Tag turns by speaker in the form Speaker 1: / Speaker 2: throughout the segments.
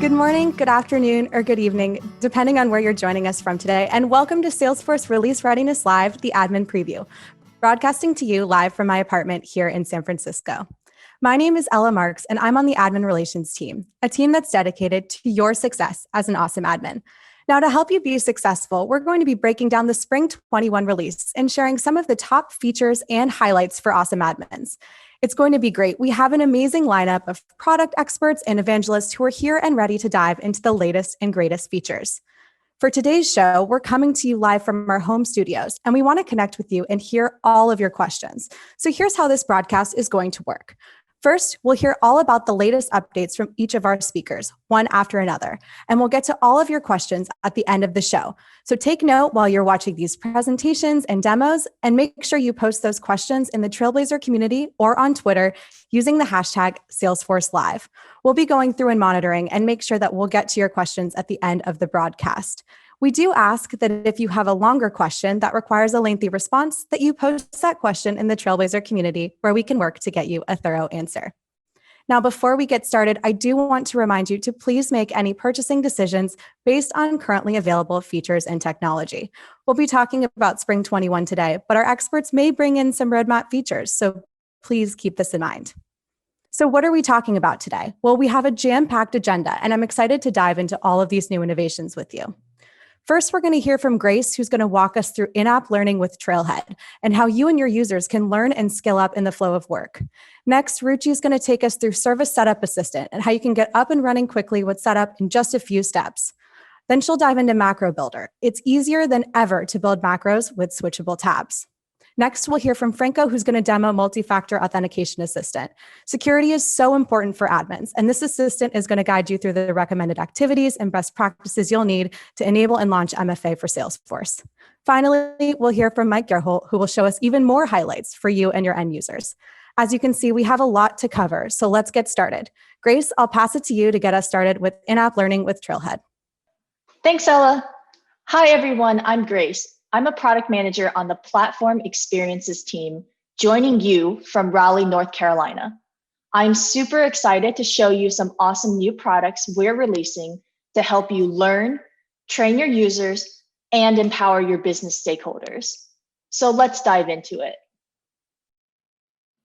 Speaker 1: Good morning, good afternoon, or good evening, depending on where you're joining us from today, and welcome to Salesforce Release Readiness Live, the admin preview, broadcasting to you live from my apartment here in San Francisco. My name is Ella Marks, and I'm on the admin relations team, a team that's dedicated to your success as an awesome admin. Now, to help you be successful, we're going to be breaking down the Spring 21 release and sharing some of the top features and highlights for awesome admins. It's going to be great. We have an amazing lineup of product experts and evangelists who are here and ready to dive into the latest and greatest features. For today's show, we're coming to you live from our home studios, and we want to connect with you and hear all of your questions. So here's how this broadcast is going to work. First, we'll hear all about the latest updates from each of our speakers, one after another, and we'll get to all of your questions at the end of the show. So take note while you're watching these presentations and demos, and make sure you post those questions in the Trailblazer community or on Twitter using the hashtag SalesforceLive. We'll be going through and monitoring and make sure that we'll get to your questions at the end of the broadcast. We do ask that if you have a longer question that requires a lengthy response, that you post that question in the Trailblazer community where we can work to get you a thorough answer. Now, before we get started, I do want to remind you to please make any purchasing decisions based on currently available features and technology. We'll be talking about Spring 21 today, but our experts may bring in some roadmap features, so please keep this in mind. So what are we talking about today? Well, we have a jam-packed agenda, and I'm excited to dive into all of these new innovations with you. First, we're going to hear from Grace, who's going to walk us through in-app learning with Trailhead and how you and your users can learn and skill up in the flow of work. Next, Ruchi is going to take us through Service Setup Assistant and how you can get up and running quickly with setup in just a few steps. Then she'll dive into Macro Builder. It's easier than ever to build macros with switchable tabs. Next, we'll hear from Franco, who's going to demo Multi-Factor Authentication Assistant. Security is so important for admins, and this assistant is going to guide you through the recommended activities and best practices you'll need to enable and launch MFA for Salesforce. Finally, we'll hear from Mike Gerholt, who will show us even more highlights for you and your end users. As you can see, we have a lot to cover, so let's get started. Grace, I'll pass it to you to get us started with in-app learning with Trailhead.
Speaker 2: Thanks, Ella. Hi, everyone. I'm Grace. I'm a product manager on the Platform Experiences team, joining you from Raleigh, North Carolina. I'm super excited to show you some awesome new products we're releasing to help you learn, train your users, and empower your business stakeholders. So let's dive into it.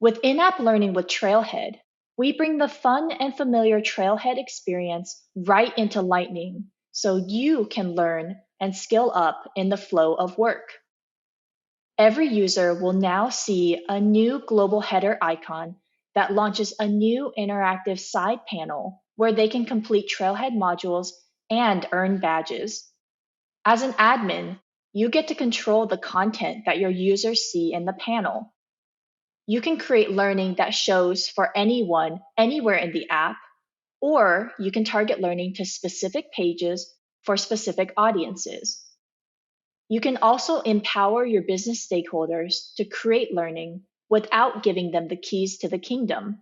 Speaker 2: With in-app learning with Trailhead, we bring the fun and familiar Trailhead experience right into Lightning so you can learn and skill up in the flow of work. Every user will now see a new global header icon that launches a new interactive side panel where they can complete Trailhead modules and earn badges. As an admin, you get to control the content that your users see in the panel. You can create learning that shows for anyone, anywhere in the app, or you can target learning to specific pages for specific audiences. You can also empower your business stakeholders to create learning without giving them the keys to the kingdom.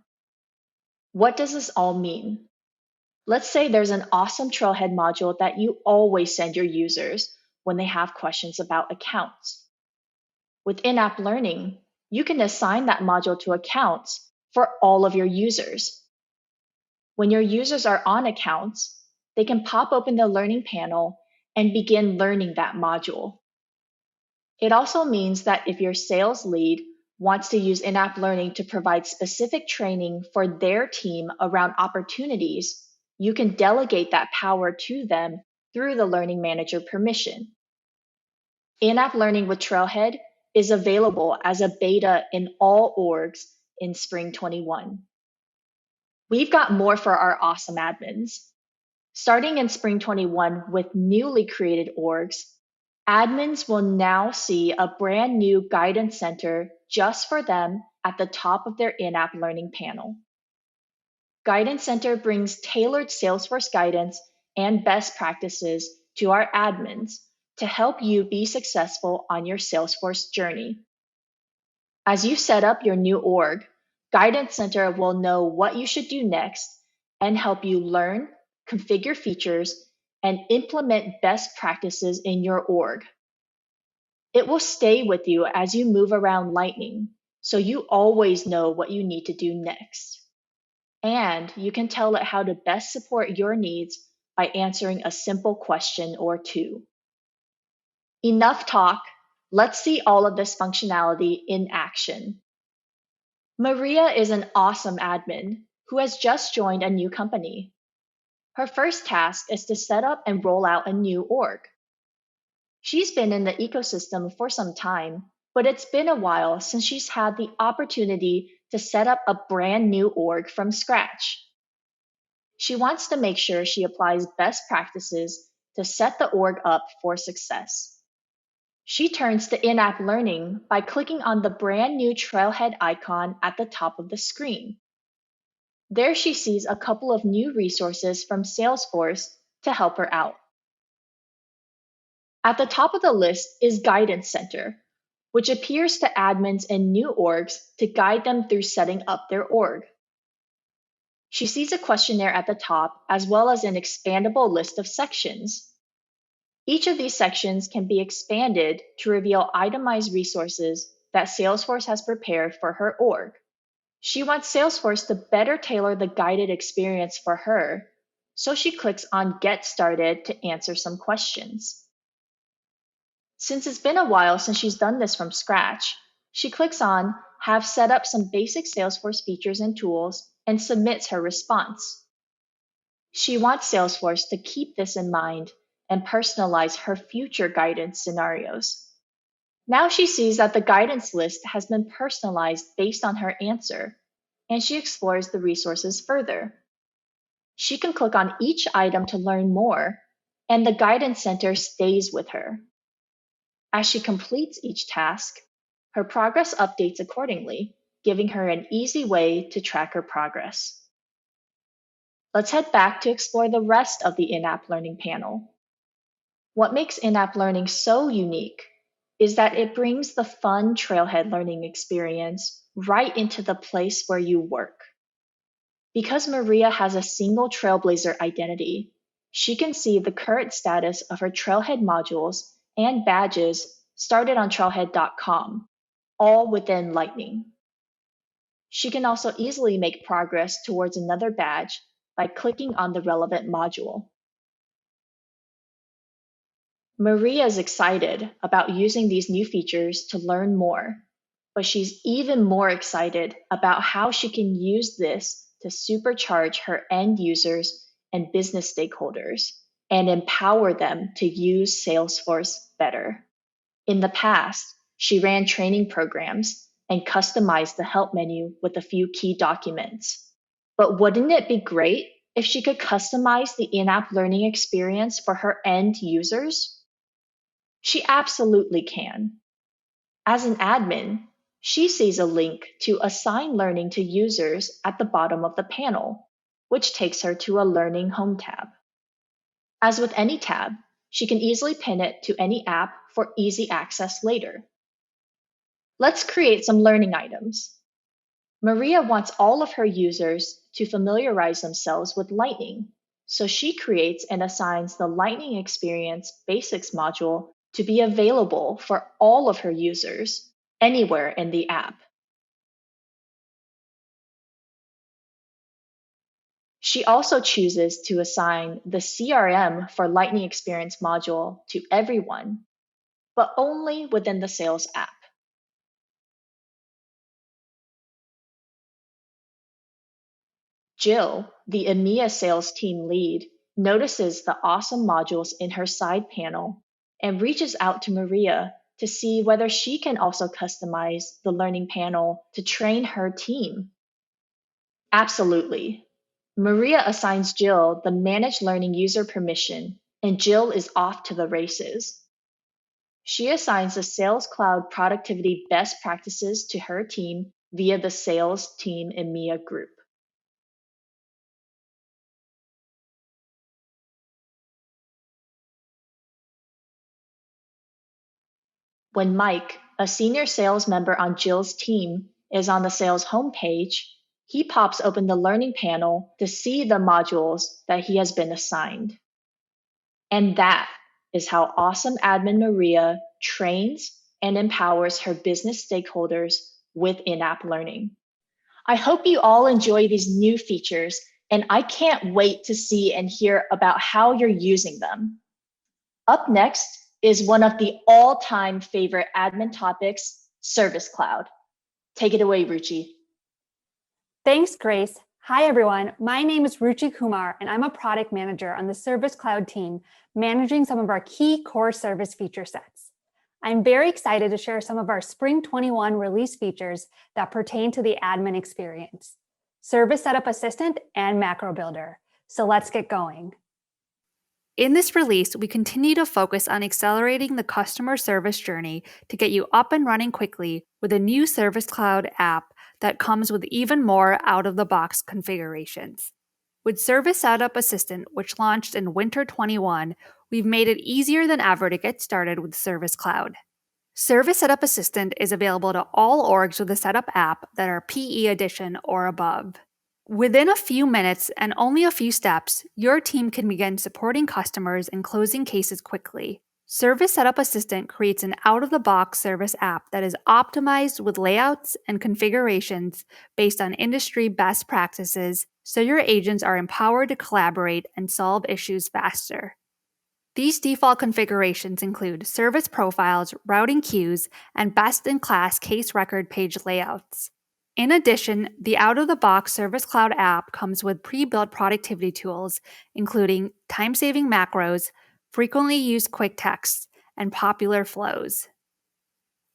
Speaker 2: What does this all mean? Let's say there's an awesome Trailhead module that you always send your users when they have questions about accounts. With in-app learning, you can assign that module to accounts for all of your users. When your users are on accounts, they can pop open the learning panel and begin learning that module. It also means that if your sales lead wants to use in-app learning to provide specific training for their team around opportunities, you can delegate that power to them through the Learning Manager permission. In-app learning with Trailhead is available as a beta in all orgs in Spring 21. We've got more for our awesome admins. Starting in Spring 21 with newly created orgs, admins will now see a brand new guidance center just for them at the top of their in-app learning panel. Guidance Center brings tailored Salesforce guidance and best practices to our admins to help you be successful on your Salesforce journey. As you set up your new org, Guidance Center will know what you should do next and help you learn, configure features, and implement best practices in your org. It will stay with you as you move around Lightning, so you always know what you need to do next. And you can tell it how to best support your needs by answering a simple question or two. Enough talk. Let's see all of this functionality in action. Maria is an awesome admin who has just joined a new company. Her first task is to set up and roll out a new org. She's been in the ecosystem for some time, but it's been a while since she's had the opportunity to set up a brand new org from scratch. She wants to make sure she applies best practices to set the org up for success. She turns to in-app learning by clicking on the brand new trailhead icon at the top of the screen. There she sees a couple of new resources from Salesforce to help her out. At the top of the list is Guidance Center, which appears to admins and new orgs to guide them through setting up their org. She sees a questionnaire at the top as well as an expandable list of sections. Each of these sections can be expanded to reveal itemized resources that Salesforce has prepared for her org. She wants Salesforce to better tailor the guided experience for her, so she clicks on Get Started to answer some questions. Since it's been a while since she's done this from scratch, she clicks on Have set up some basic Salesforce features and tools and submits her response. She wants Salesforce to keep this in mind and personalize her future guidance scenarios. Now she sees that the guidance list has been personalized based on her answer, and she explores the resources further. She can click on each item to learn more, and the Guidance Center stays with her. As she completes each task, her progress updates accordingly, giving her an easy way to track her progress. Let's head back to explore the rest of the in-app learning panel. What makes in-app learning so unique is that it brings the fun trailhead learning experience right into the place where you work. Because Maria has a single Trailblazer identity, she can see the current status of her Trailhead modules and badges started on trailhead.com, all within Lightning. She can also easily make progress towards another badge by clicking on the relevant module. Maria is excited about using these new features to learn more, but she's even more excited about how she can use this to supercharge her end users and business stakeholders and empower them to use Salesforce better. In the past, she ran training programs and customized the help menu with a few key documents. But wouldn't it be great if she could customize the in-app learning experience for her end users? She absolutely can. As an admin, she sees a link to assign learning to users at the bottom of the panel, which takes her to a Learning Home tab. As with any tab, she can easily pin it to any app for easy access later. Let's create some learning items. Maria wants all of her users to familiarize themselves with Lightning, so she creates and assigns the Lightning Experience Basics module to be available for all of her users anywhere in the app. She also chooses to assign the CRM for Lightning Experience module to everyone, but only within the Sales app. Jill, the EMEA sales team lead, notices the awesome modules in her side panel and reaches out to Maria to see whether she can also customize the learning panel to train her team. Absolutely. Maria assigns Jill the Manage Learning user permission, and Jill is off to the races. She assigns the Sales Cloud productivity best practices to her team via the Sales Team EMEA group. When Mike, a senior sales member on Jill's team, is on the sales homepage, he pops open the learning panel to see the modules that he has been assigned. And that is how awesome admin Maria trains and empowers her business stakeholders with in-app learning. I hope you all enjoy these new features and I can't wait to see and hear about how you're using them. Up next is one of the all-time favorite admin topics, Service Cloud. Take it away, Ruchi.
Speaker 3: Thanks, Grace. Hi, everyone. My name is Ruchi Kumar, and I'm a product manager on the Service Cloud team, managing some of our key core service feature sets. I'm very excited to share some of our Spring 21 release features that pertain to the admin experience, Service Setup Assistant and Macro Builder. So let's get going. In this release, we continue to focus on accelerating the customer service journey to get you up and running quickly with a new Service Cloud app that comes with even more out-of-the-box configurations. With Service Setup Assistant, which launched in winter 21, we've made it easier than ever to get started with Service Cloud. Service Setup Assistant is available to all orgs with a setup app that are PE Edition or above. Within a few minutes and only a few steps, your team can begin supporting customers and closing cases quickly. Service Setup Assistant creates an out-of-the-box service app that is optimized with layouts and configurations based on industry best practices, so your agents are empowered to collaborate and solve issues faster. These default configurations include service profiles, routing queues, and best-in-class case record page layouts. In addition, the out-of-the-box Service Cloud app comes with pre-built productivity tools, including time-saving macros, frequently used quick text, and popular flows.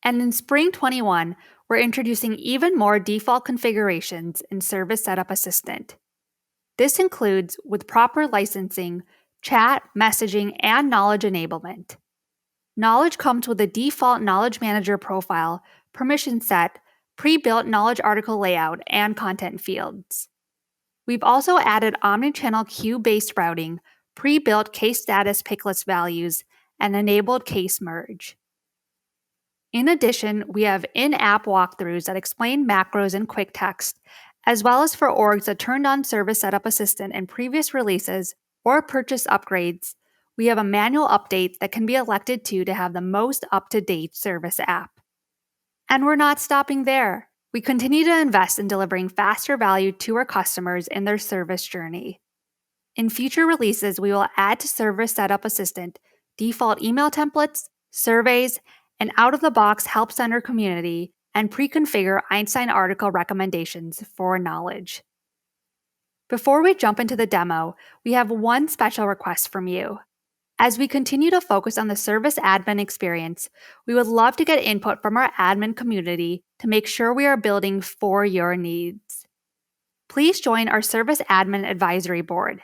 Speaker 3: And in Spring 21, we're introducing even more default configurations in Service Setup Assistant. This includes, with proper licensing, chat, messaging, and knowledge enablement. Knowledge comes with a default Knowledge Manager profile, permission set, pre-built knowledge article layout, and content fields. We've also added omnichannel queue-based routing, pre-built case status picklist values, and enabled case merge. In addition, we have in-app walkthroughs that explain macros and quick text, as well as for orgs that turned on Service Setup Assistant in previous releases or purchase upgrades, we have a manual update that can be elected to have the most up-to-date service app. And we're not stopping there. We continue to invest in delivering faster value to our customers in their service journey. In future releases, we will add to Service Setup Assistant default email templates, surveys, an out-of-the-box Help Center community, and pre-configure Einstein article recommendations for knowledge. Before we jump into the demo, we have one special request from you. As we continue to focus on the service admin experience, we would love to get input from our admin community to make sure we are building for your needs. Please join our Service Admin Advisory Board.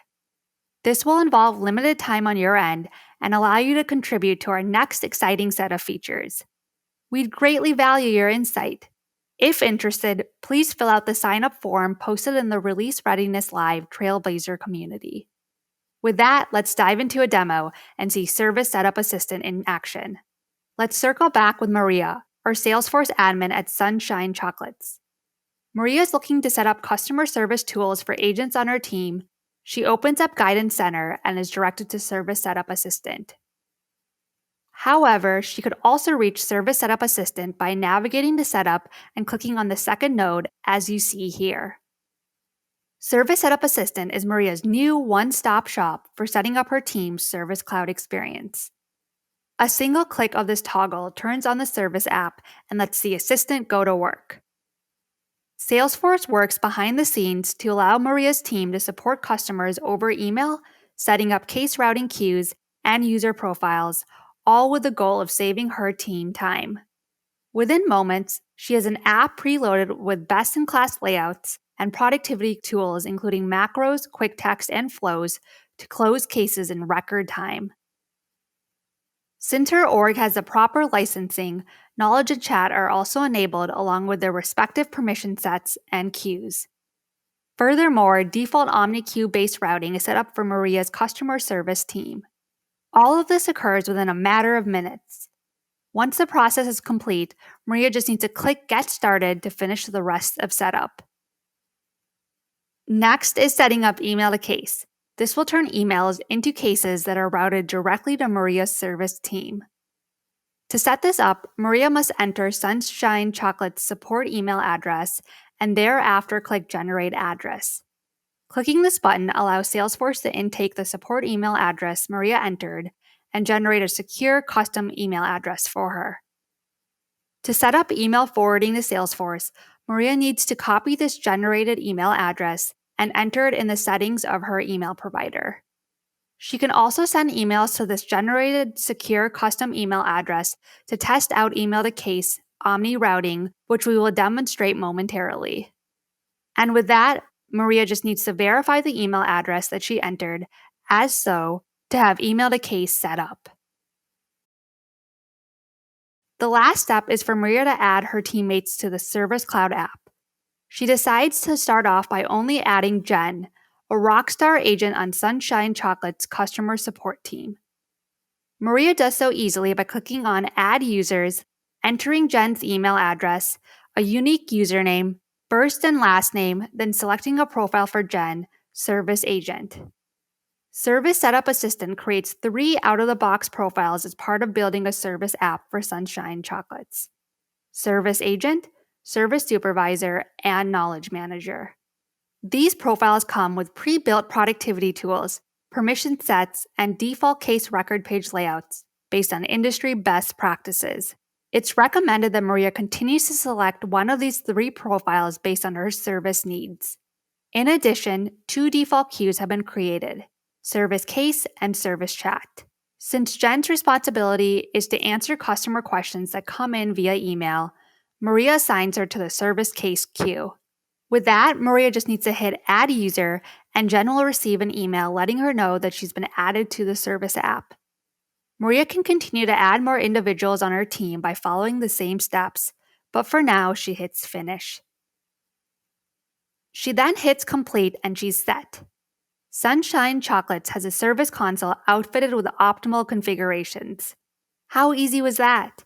Speaker 3: This will involve limited time on your end and allow you to contribute to our next exciting set of features. We'd greatly value your insight. If interested, please fill out the sign-up form posted in the Release Readiness Live Trailblazer community. With that, let's dive into a demo and see Service Setup Assistant in action. Let's circle back with Maria, our Salesforce admin at Sunshine Chocolates. Maria is looking to set up customer service tools for agents on her team. She opens up Guidance Center and is directed to Service Setup Assistant. However, she could also reach Service Setup Assistant by navigating to Setup and clicking on the second node, as you see here. Service Setup Assistant is Maria's new one-stop shop for setting up her team's Service Cloud experience. A single click of this toggle turns on the Service app and lets the assistant go to work. Salesforce works behind the scenes to allow Maria's team to support customers over email, setting up case routing queues, and user profiles, all with the goal of saving her team time. Within moments, she has an app preloaded with best-in-class layouts and productivity tools including macros, quick text, and flows to close cases in record time. Since her org has the proper licensing, knowledge and chat are also enabled along with their respective permission sets and queues. Furthermore, default OmniQueue-based routing is set up for Maria's customer service team. All of this occurs within a matter of minutes. Once the process is complete, Maria just needs to click Get Started to finish the rest of setup. Next is setting up email to case. This will turn emails into cases that are routed directly to Maria's service team. To set this up, Maria must enter Sunshine Chocolate's support email address and thereafter click Generate Address. Clicking this button allows Salesforce to intake the support email address Maria entered and generate a secure custom email address for her. To set up email forwarding to Salesforce, Maria needs to copy this generated email address and enter it in the settings of her email provider. She can also send emails to this generated secure custom email address to test out email to case omni routing, which we will demonstrate momentarily. And with that, Maria just needs to verify the email address that she entered as so to have email to case set up. The last step is for Maria to add her teammates to the Service Cloud app. She decides to start off by only adding Jen, a rockstar agent on Sunshine Chocolate's customer support team. Maria does so easily by clicking on Add Users, entering Jen's email address, a unique username, first and last name, then selecting a profile for Jen, Service Agent. Service Setup Assistant creates 3 out-of-the-box profiles as part of building a service app for Sunshine Chocolates: Service Agent, Service Supervisor, and Knowledge Manager. These profiles come with pre-built productivity tools, permission sets, and default case record page layouts based on industry best practices. It's recommended that Maria continues to select one of these 3 profiles based on her service needs. In addition, 2 default queues have been created: Service Case and Service Chat. Since Jen's responsibility is to answer customer questions that come in via email, Maria assigns her to the Service Case queue. With that, Maria just needs to hit Add User, and Jen will receive an email letting her know that she's been added to the Service app. Maria can continue to add more individuals on her team by following the same steps, but for now, she hits Finish. She then hits Complete and she's set. Sunshine Chocolates has a service console outfitted with optimal configurations. How easy was that?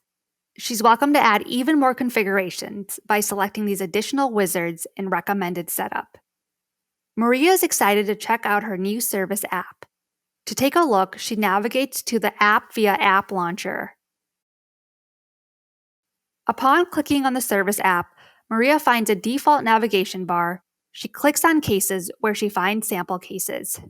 Speaker 3: She's welcome to add even more configurations by selecting these additional wizards in Recommended Setup. Maria is excited to check out her new service app. To take a look, she navigates to the app via App Launcher. Upon clicking on the service app, Maria finds a default navigation bar. She clicks on Cases, where she finds sample cases.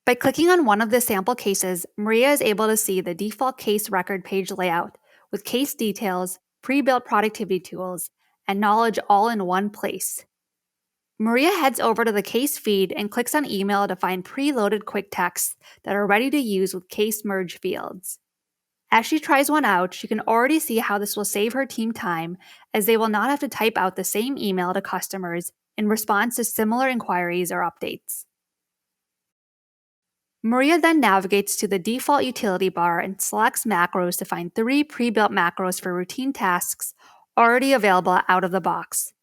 Speaker 3: By clicking on one of the sample cases, Maria is able to see the default case record page layout with case details, pre-built productivity tools, and knowledge all in one place. Maria heads over to the case feed and clicks on Email to find preloaded quick texts that are ready to use with case merge fields. As she tries one out, she can already see how this will save her team time, as they will not have to type out the same email to customers in response to similar inquiries or updates. Maria then navigates to the default utility bar and selects macros to find 3 pre-built macros for routine tasks already available out of the box.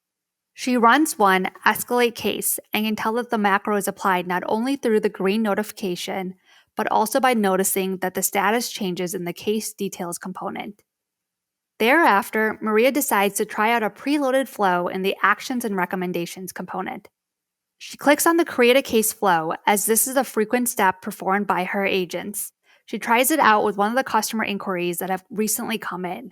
Speaker 3: She runs one Escalate case and can tell that the macro is applied not only through the green notification, but also by noticing that the status changes in the case details component. Thereafter, Maria decides to try out a preloaded flow in the Actions and Recommendations component. She clicks on the Create a Case flow, as this is a frequent step performed by her agents. She tries it out with one of the customer inquiries that have recently come in.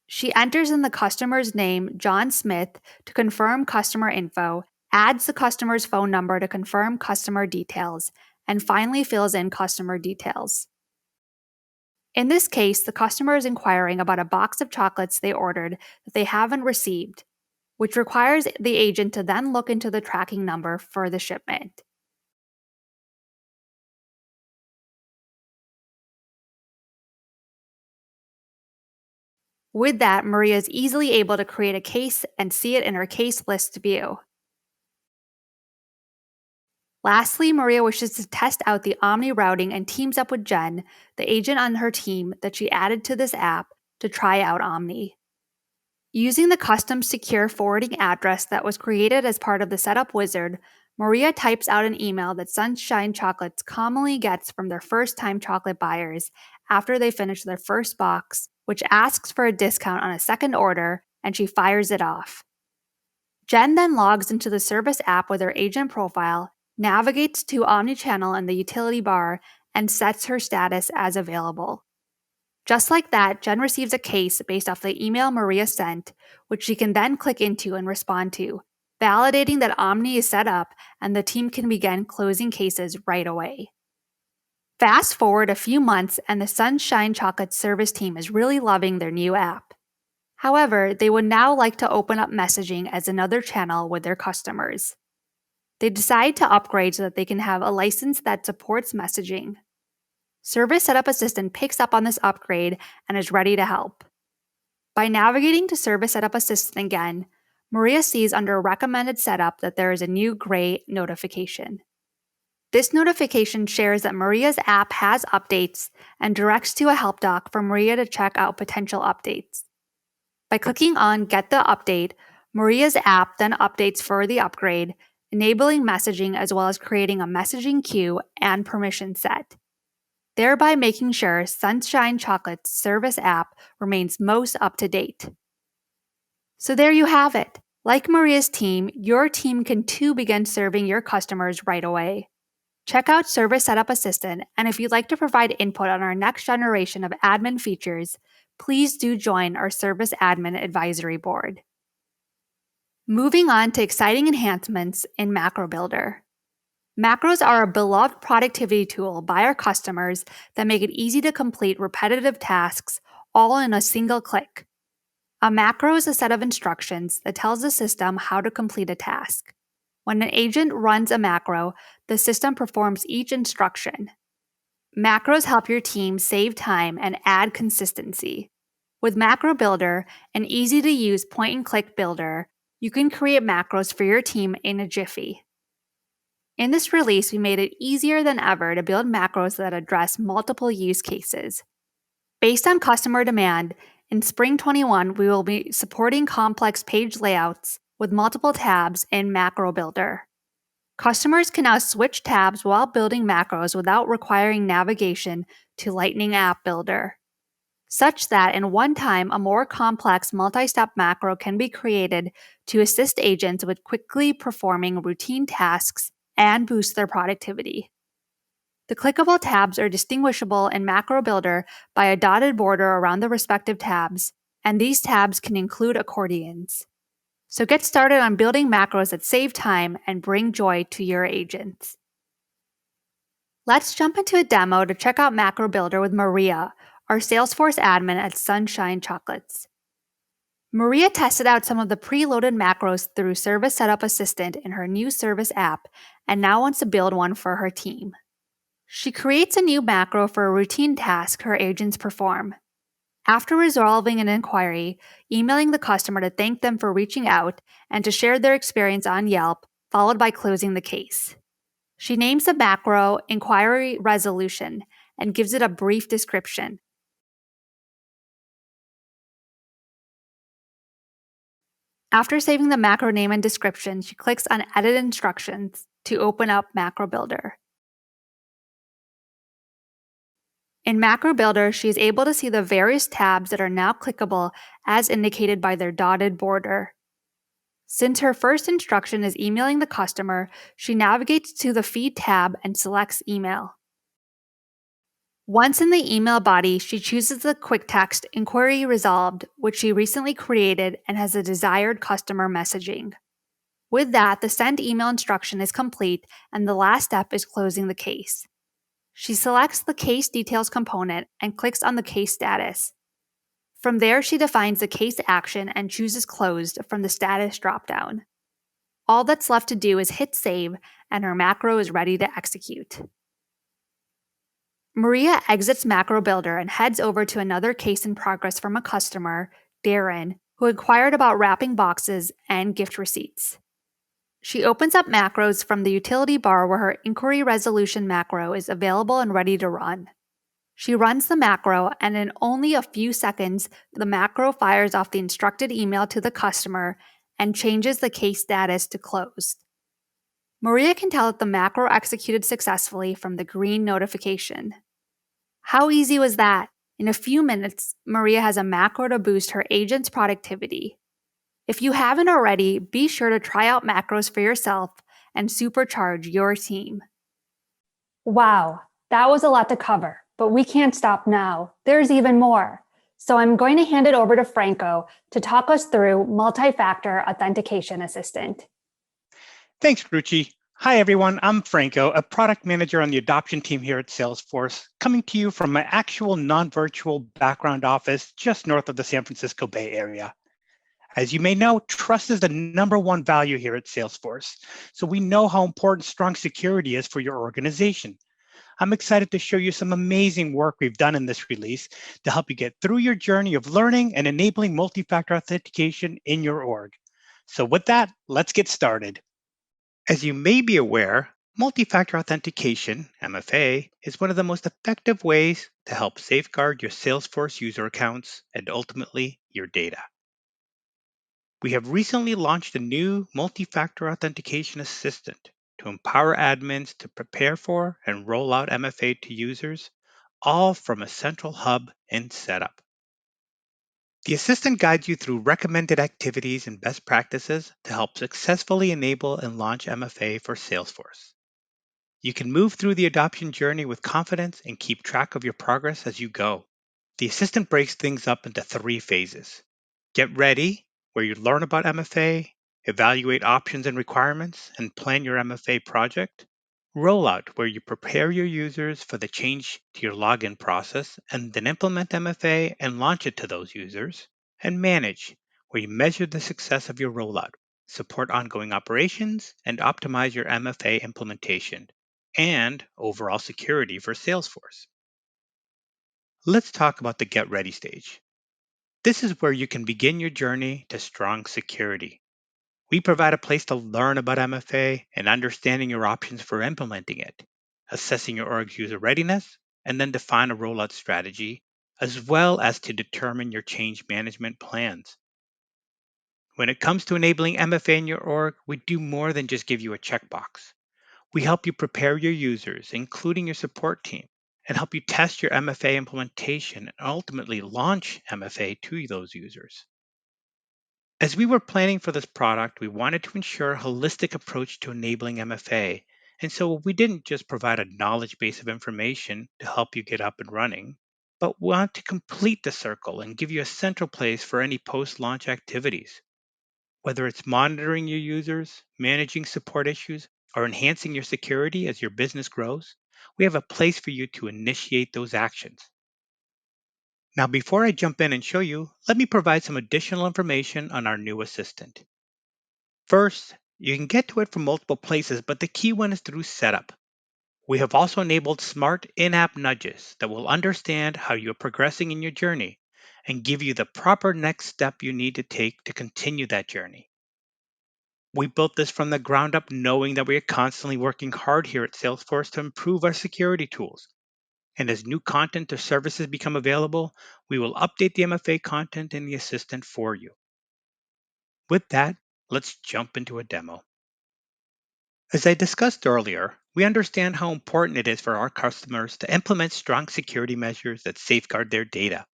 Speaker 3: She enters in the customer's name, John Smith, to confirm customer info, adds the customer's phone number to confirm customer details, and finally fills in customer details. In this case, the customer is inquiring about a box of chocolates they ordered that they haven't received, which requires the agent to then look into the tracking number for the shipment. With that, Maria is easily able to create a case and see it in her case list view. Lastly, Maria wishes to test out the Omni routing and teams up with Jen, the agent on her team that she added to this app, to try out Omni. Using the custom secure forwarding address that was created as part of the setup wizard, Maria types out an email that Sunshine Chocolates commonly gets from their first-time chocolate buyers after they finish their first box, which asks for a discount on a second order, and she fires it off. Jen then logs into the service app with her agent profile, navigates to Omnichannel in the utility bar, and sets her status as available. Just like that, Jen receives a case based off the email Maria sent, which she can then click into and respond to, validating that Omni is set up and the team can begin closing cases right away. Fast forward a few months, and the Sunshine Chocolate service team is really loving their new app. However, they would now like to open up messaging as another channel with their customers. They decide to upgrade so that they can have a license that supports messaging. Service Setup Assistant picks up on this upgrade and is ready to help. By navigating to Service Setup Assistant again, Maria sees under Recommended Setup that there is a new gray notification. This notification shares that Maria's app has updates and directs to a help doc for Maria to check out potential updates. By clicking on Get the Update, Maria's app then updates for the upgrade, enabling messaging as well as creating a messaging queue and permission set, thereby making sure Sunshine Chocolate's service app remains most up to date. So there you have it. Like Maria's team, your team can too begin serving your customers right away. Check out Service Setup Assistant, and if you'd like to provide input on our next generation of admin features, please do join our Service Admin Advisory Board. Moving on to exciting enhancements in Macro Builder. Macros are a beloved productivity tool by our customers that make it easy to complete repetitive tasks all in a single click. A macro is a set of instructions that tells the system how to complete a task. When an agent runs a macro, the system performs each instruction. Macros help your team save time and add consistency. With Macro Builder, an easy-to-use point-and-click builder, you can create macros for your team in a jiffy. In this release, we made it easier than ever to build macros that address multiple use cases. Based on customer demand, in Spring 21, we will be supporting complex page layouts with multiple tabs in Macro Builder. Customers can now switch tabs while building macros without requiring navigation to Lightning App Builder, such that in one time a more complex multi-step macro can be created to assist agents with quickly performing routine tasks and boost their productivity. The clickable tabs are distinguishable in Macro Builder by a dotted border around the respective tabs, and these tabs can include accordions. So get started on building macros that save time and bring joy to your agents. Let's jump into a demo to check out Macro Builder with Maria, our Salesforce admin at Sunshine Chocolates. Maria tested out some of the preloaded macros through Service Setup Assistant in her new service app and now wants to build one for her team. She creates a new macro for a routine task her agents perform. After resolving an inquiry, emailing the customer to thank them for reaching out and to share their experience on Yelp, followed by closing the case. She names the macro Inquiry Resolution and gives it a brief description. After saving the macro name and description, she clicks on Edit Instructions to open up Macro Builder. In Macro Builder, she is able to see the various tabs that are now clickable as indicated by their dotted border. Since her first instruction is emailing the customer, she navigates to the Feed tab and selects Email. Once in the email body, she chooses the quick text Inquiry Resolved, which she recently created and has a desired customer messaging. With that, the send email instruction is complete, and the last step is closing the case. She selects the case details component and clicks on the case status. From there, she defines the case action and chooses closed from the status dropdown. All that's left to do is hit save, and her macro is ready to execute. Maria exits Macro Builder and heads over to another case in progress from a customer, Darren, who inquired about wrapping boxes and gift receipts. She opens up macros from the utility bar where her inquiry resolution macro is available and ready to run. She runs the macro, and in only a few seconds, the macro fires off the instructed email to the customer and changes the case status to closed. Maria can tell that the macro executed successfully from the green notification. How easy was that? In a few minutes, Maria has a macro to boost her agent's productivity. If you haven't already, be sure to try out macros for yourself and supercharge your team. Wow, that was a lot to cover, but we can't stop now. There's even more. So I'm going to hand it over to Franco to talk us through Multi-Factor Authentication Assistant.
Speaker 4: Thanks, Ruchi. Hi, everyone. I'm Franco, a product manager on the adoption team here at Salesforce, coming to you from my actual non-virtual background office just north of the San Francisco Bay Area. As you may know, trust is the number one value here at Salesforce. So we know how important strong security is for your organization. I'm excited to show you some amazing work we've done in this release to help you get through your journey of learning and enabling multi-factor authentication in your org. So with that, let's get started. As you may be aware, multi-factor authentication, MFA, is one of the most effective ways to help safeguard your Salesforce user accounts and ultimately your data. We have recently launched a new multi-factor authentication assistant to empower admins to prepare for and roll out MFA to users, all from a central hub and setup. The assistant guides you through recommended activities and best practices to help successfully enable and launch MFA for Salesforce. You can move through the adoption journey with confidence and keep track of your progress as you go. The assistant breaks things up into 3 phases. Get ready, where you learn about MFA, evaluate options and requirements, and plan your MFA project. Rollout, where you prepare your users for the change to your login process and then implement MFA and launch it to those users. And manage, where you measure the success of your rollout, support ongoing operations, and optimize your MFA implementation and overall security for Salesforce. Let's talk about the Get Ready stage. This is where you can begin your journey to strong security. We provide a place to learn about MFA and understanding your options for implementing it, assessing your org's user readiness, and then define a rollout strategy, as well as to determine your change management plans. When it comes to enabling MFA in your org, we do more than just give you a checkbox. We help you prepare your users, including your support team, and help you test your MFA implementation and ultimately launch MFA to those users. As we were planning for this product, we wanted to ensure a holistic approach to enabling MFA. And so we didn't just provide a knowledge base of information to help you get up and running, but want to complete the circle and give you a central place for any post-launch activities. Whether it's monitoring your users, managing support issues, or enhancing your security as your business grows, we have a place for you to initiate those actions. Now, before I jump in and show you, let me provide some additional information on our new assistant. First, you can get to it from multiple places, but the key one is through setup. We have also enabled smart in-app nudges that will understand how you're progressing in your journey and give you the proper next step you need to take to continue that journey. We built this from the ground up knowing that we are constantly working hard here at Salesforce to improve our security tools. And as new content or services become available, we will update the MFA content in the assistant for you. With that, let's jump into a demo. As I discussed earlier, we understand how important it is for our customers to implement strong security measures that safeguard their data.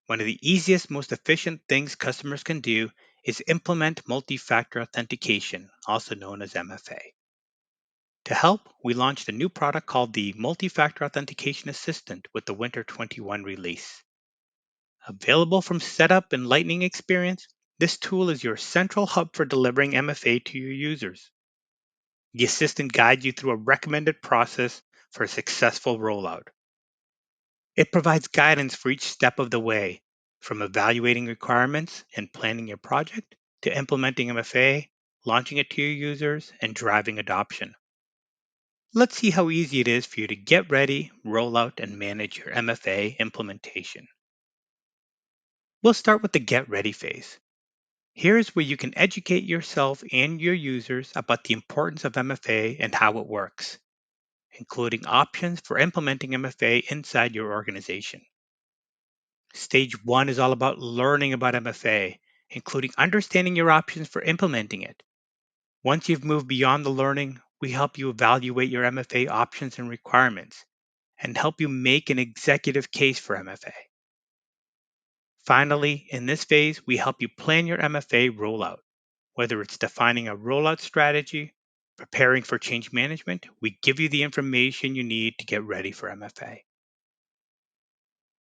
Speaker 4: One of the easiest, most efficient things customers can do is implement multi-factor authentication, also known as MFA. To help, we launched a new product called the Multi-Factor Authentication Assistant with the Winter 21 release. Available from setup and lightning experience, this tool is your central hub for delivering MFA to your users. The assistant guides you through a recommended process for a successful rollout. It provides guidance for each step of the way, from evaluating requirements and planning your project to implementing MFA, launching it to your users, and driving adoption. Let's see how easy it is for you to get ready, roll out, and manage your MFA implementation. We'll start with the Get Ready phase. Here's where you can educate yourself and your users about the importance of MFA and how it works, including options for implementing MFA inside your organization. Stage 1 is all about learning about MFA, including understanding your options for implementing it. Once you've moved beyond the learning, we help you evaluate your MFA options and requirements and help you make an executive case for MFA. Finally, in this phase, we help you plan your MFA rollout. Whether it's defining a rollout strategy, preparing for change management, we give you the information you need to get ready for MFA.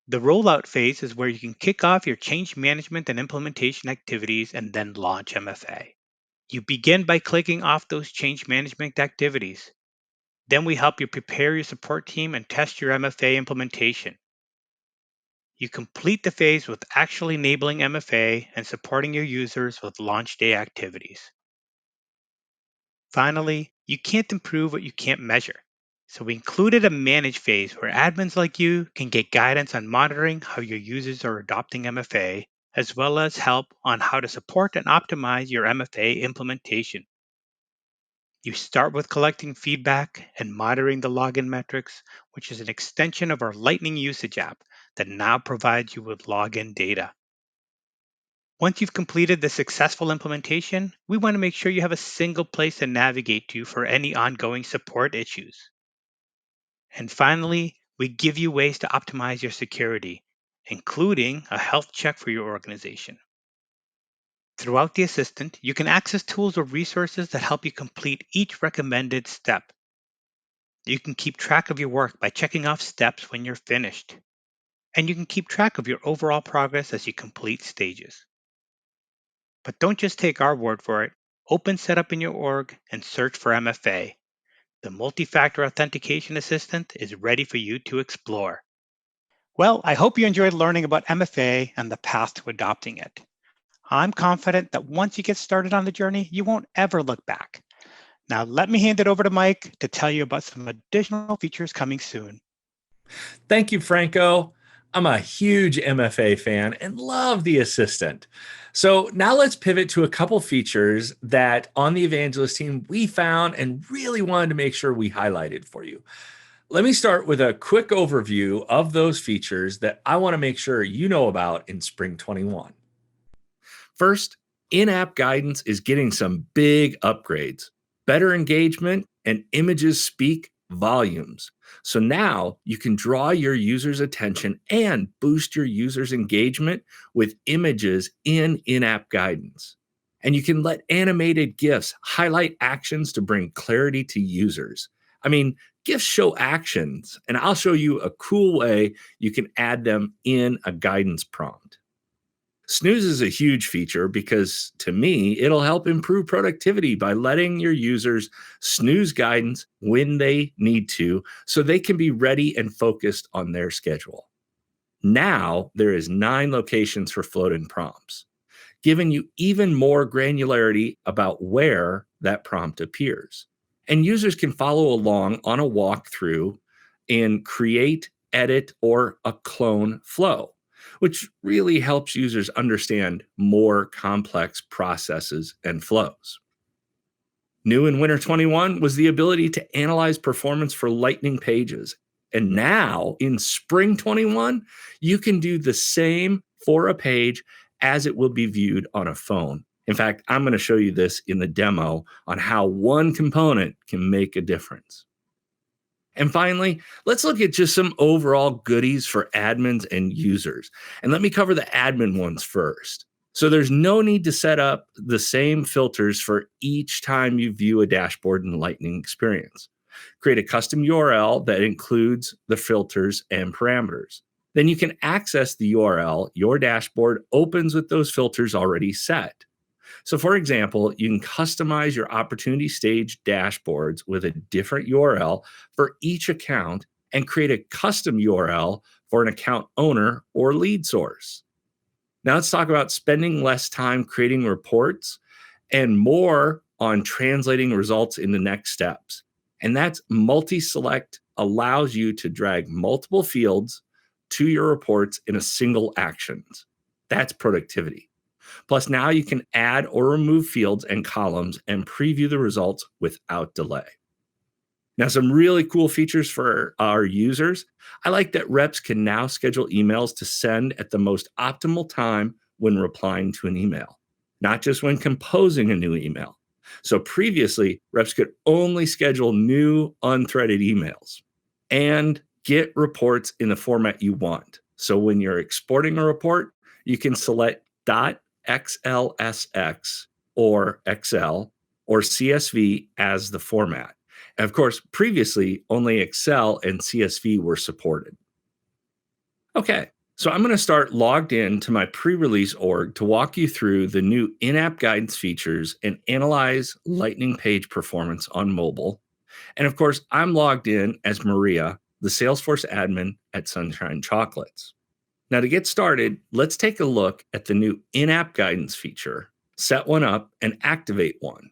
Speaker 4: The rollout phase is where you can kick off your change management and implementation activities and then launch MFA. You begin by clicking off those change management activities. Then we help you prepare your support team and test your MFA implementation. You complete the phase with actually enabling MFA and supporting your users with launch day activities. Finally, you can't improve what you can't measure. So we included a manage phase where admins like you can get guidance on monitoring how your users are adopting MFA, as well as help on how to support and optimize your MFA implementation. You start with collecting feedback and monitoring the login metrics, which is an extension of our Lightning usage app that now provides you with login data. Once you've completed the successful implementation, we want to make sure you have a single place to navigate to for any ongoing support issues. And finally, we give you ways to optimize your security, including a health check for your organization. Throughout the assistant, you can access tools or resources that help you complete each recommended step. You can keep track of your work by checking off steps when you're finished. And you can keep track of your overall progress as you complete stages. But don't just take our word for it. Open Setup in your org and search for MFA. The multi-factor authentication assistant is ready for you to explore. Well, I hope you enjoyed learning about MFA and the path to adopting it. I'm confident that once you get started on the journey, you won't ever look back. Now, let me hand it over to Mike to tell you about some additional features coming soon.
Speaker 5: Thank you, Franco. I'm a huge MFA fan and love the assistant. So now let's pivot to a couple features that on the Evangelist team we found and really wanted to make sure we highlighted for you. Let me start with a quick overview of those features that I want to make sure you know about in Spring 21. First, in-app guidance is getting some big upgrades, better engagement, and images speak volumes. So now you can draw your users' attention and boost your users' engagement with images in in-app guidance. And you can let animated GIFs highlight actions to bring clarity to users. I mean, GIFs show actions, and I'll show you a cool way you can add them in a guidance prompt. Snooze is a huge feature because, to me, it'll help improve productivity by letting your users snooze guidance when they need to so they can be ready and focused on their schedule. Now, there is 9 locations for float-in prompts, giving you even more granularity about where that prompt appears. And users can follow along on a walkthrough and create, edit, or a clone flow, which really helps users understand more complex processes and flows. New in Winter 21 was the ability to analyze performance for Lightning pages. And now in Spring 21, you can do the same for a page as it will be viewed on a phone. In fact, I'm going to show you this in the demo on how one component can make a difference. And finally, let's look at just some overall goodies for admins and users. And let me cover the admin ones first. So there's no need to set up the same filters for each time you view a dashboard in the Lightning experience. Create a custom URL that includes the filters and parameters. Then you can access the URL your dashboard opens with those filters already set. So for example, you can customize your opportunity stage dashboards with a different URL for each account and create a custom URL for an account owner or lead source. Now let's talk about spending less time creating reports and more on translating results into next steps. And that's multi-select allows you to drag multiple fields to your reports in a single action. That's productivity. Plus, now you can add or remove fields and columns and preview the results without delay. Now, some really cool features for our users. I like that reps can now schedule emails to send at the most optimal time when replying to an email, not just when composing a new email. So previously, reps could only schedule new unthreaded emails and get reports in the format you want. So when you're exporting a report, you can select .xlsx or Excel or CSV as the format. And of course, previously, only Excel and CSV were supported. Okay, So I'm going to start logged in to my pre-release org to walk you through the new in-app guidance features and analyze Lightning page performance on mobile. And of course, I'm logged in as Maria, the Salesforce admin at Sunshine Chocolates. Now to get started, let's take a look at the new in-app guidance feature, set one up, and activate one.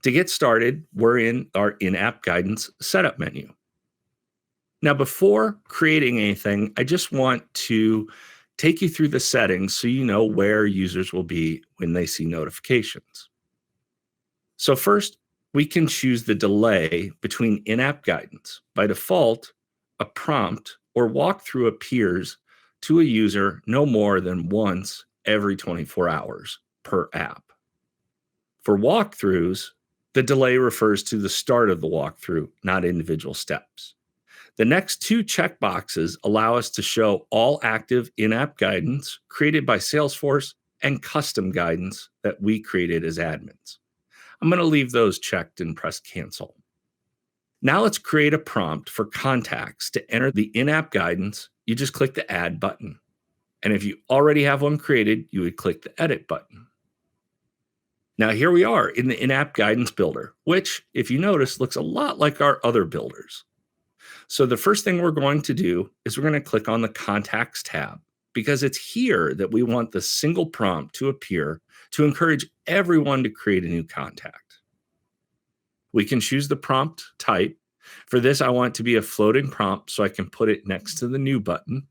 Speaker 5: To get started, we're in our in-app guidance setup menu. Now, before creating anything, I just want to take you through the settings so you know where users will be when they see notifications. So first, we can choose the delay between in-app guidance. By default, a prompt or walkthrough appears to a user no more than once every 24 hours per app. For walkthroughs, the delay refers to the start of the walkthrough, not individual steps. The next two checkboxes allow us to show all active in-app guidance created by Salesforce and custom guidance that we created as admins. I'm going to leave those checked and press cancel. Now let's create a prompt for contacts to enter the in-app guidance. You just click the add button. And if you already have one created, you would click the edit button. Now here we are in the in-app guidance builder, which, if you notice, looks a lot like our other builders. So the first thing we're going to do is we're going to click on the Contacts tab, because it's here that we want the single prompt to appear to encourage everyone to create a new contact. We can choose the prompt type. For this, I want it to be a floating prompt so I can put it next to the new button.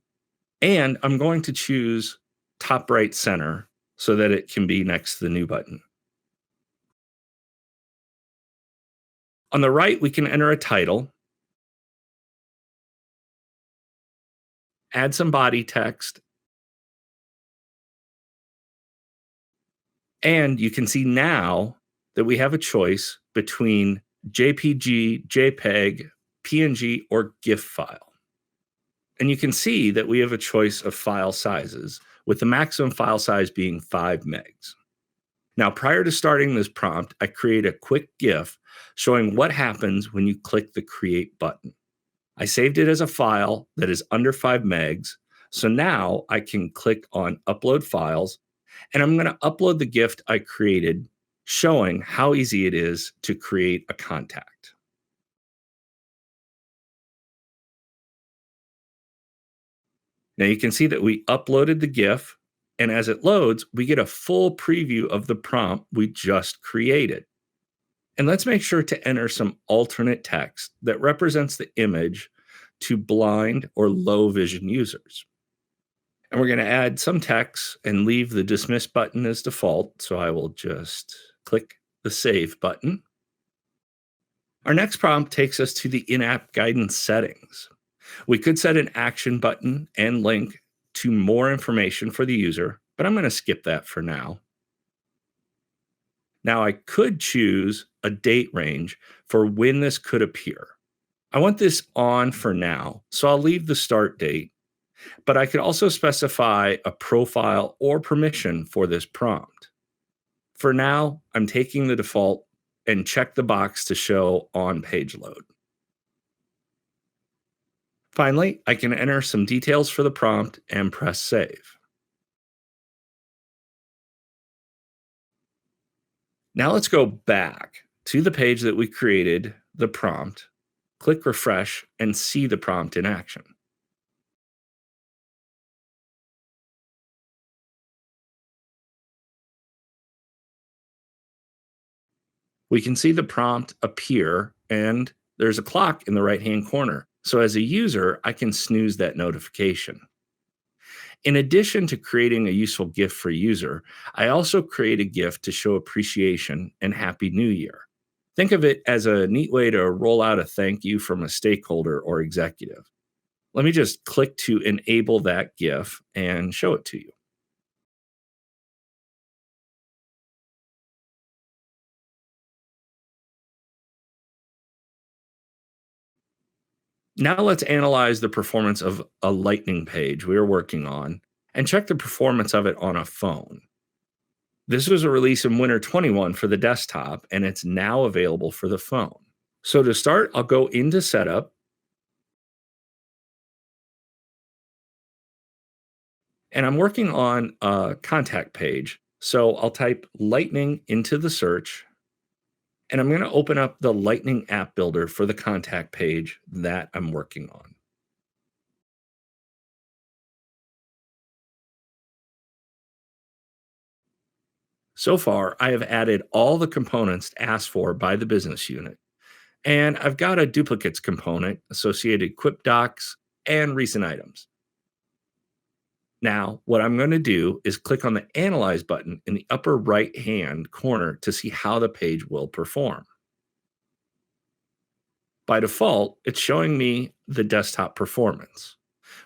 Speaker 5: And I'm going to choose top right center so that it can be next to the new button. On the right, we can enter a title, add some body text, and you can see now that we have a choice between JPG, JPEG, PNG, or GIF file. And you can see that we have a choice of file sizes, with the maximum file size being 5 megs. Now, prior to starting this prompt, I create a quick GIF showing what happens when you click the Create button. I saved it as a file that is under 5 megs, so now I can click on Upload Files, and I'm going to upload the GIF I created showing how easy it is to create a contact. Now you can see that we uploaded the GIF, and as it loads, we get a full preview of the prompt we just created. And let's make sure to enter some alternate text that represents the image to blind or low vision users. And we're going to add some text and leave the dismiss button as default. So I will just click the save button. Our next prompt takes us to the in-app guidance settings. We could set an action button and link to more information for the user, but I'm going to skip that for now. Now I could choose a date range for when this could appear. I want this on for now, so I'll leave the start date, but I could also specify a profile or permission for this prompt. For now, I'm taking the default and check the box to show on page load. Finally, I can enter some details for the prompt and press save. Now let's go back to the page that we created the prompt, click refresh, and see the prompt in action. We can see the prompt appear, and there's a clock in the right-hand corner. So as a user, I can snooze that notification. In addition to creating a useful gift for user, I also create a gift to show appreciation and Happy New Year. Think of it as a neat way to roll out a thank you from a stakeholder or executive. Let me just click to enable that GIF and show it to you. Now let's analyze the performance of a Lightning page we are working on and check the performance of it on a phone. This was a release in Winter 21 for the desktop, and it's now available for the phone. So to start, I'll go into Setup, And I'm working on a contact page. So I'll type Lightning into the search, and I'm going to open up the Lightning app builder for the contact page that I'm working on. So far, I have added all the components asked for by the business unit. And I've got a duplicates component, associated Quip docs, and recent items. Now, what I'm going to do is click on the Analyze button in the upper right-hand corner to see how the page will perform. By default, it's showing me the desktop performance,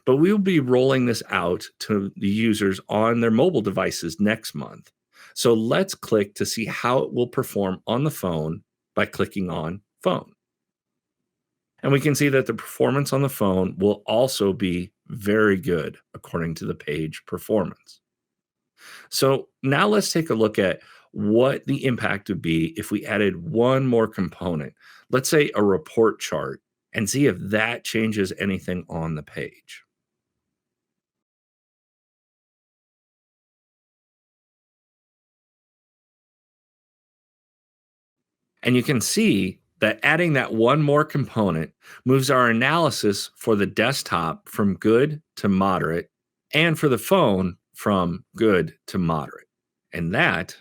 Speaker 5: but we will be rolling this out to the users on their mobile devices next month. So let's click to see how it will perform on the phone by clicking on Phone. And we can see that the performance on the phone will also be very good according to the page performance. So now let's take a look at what the impact would be if we added one more component, let's say a report chart, and see if that changes anything on the page. And you can see that adding that one more component moves our analysis for the desktop from good to moderate, and for the phone from good to moderate. And that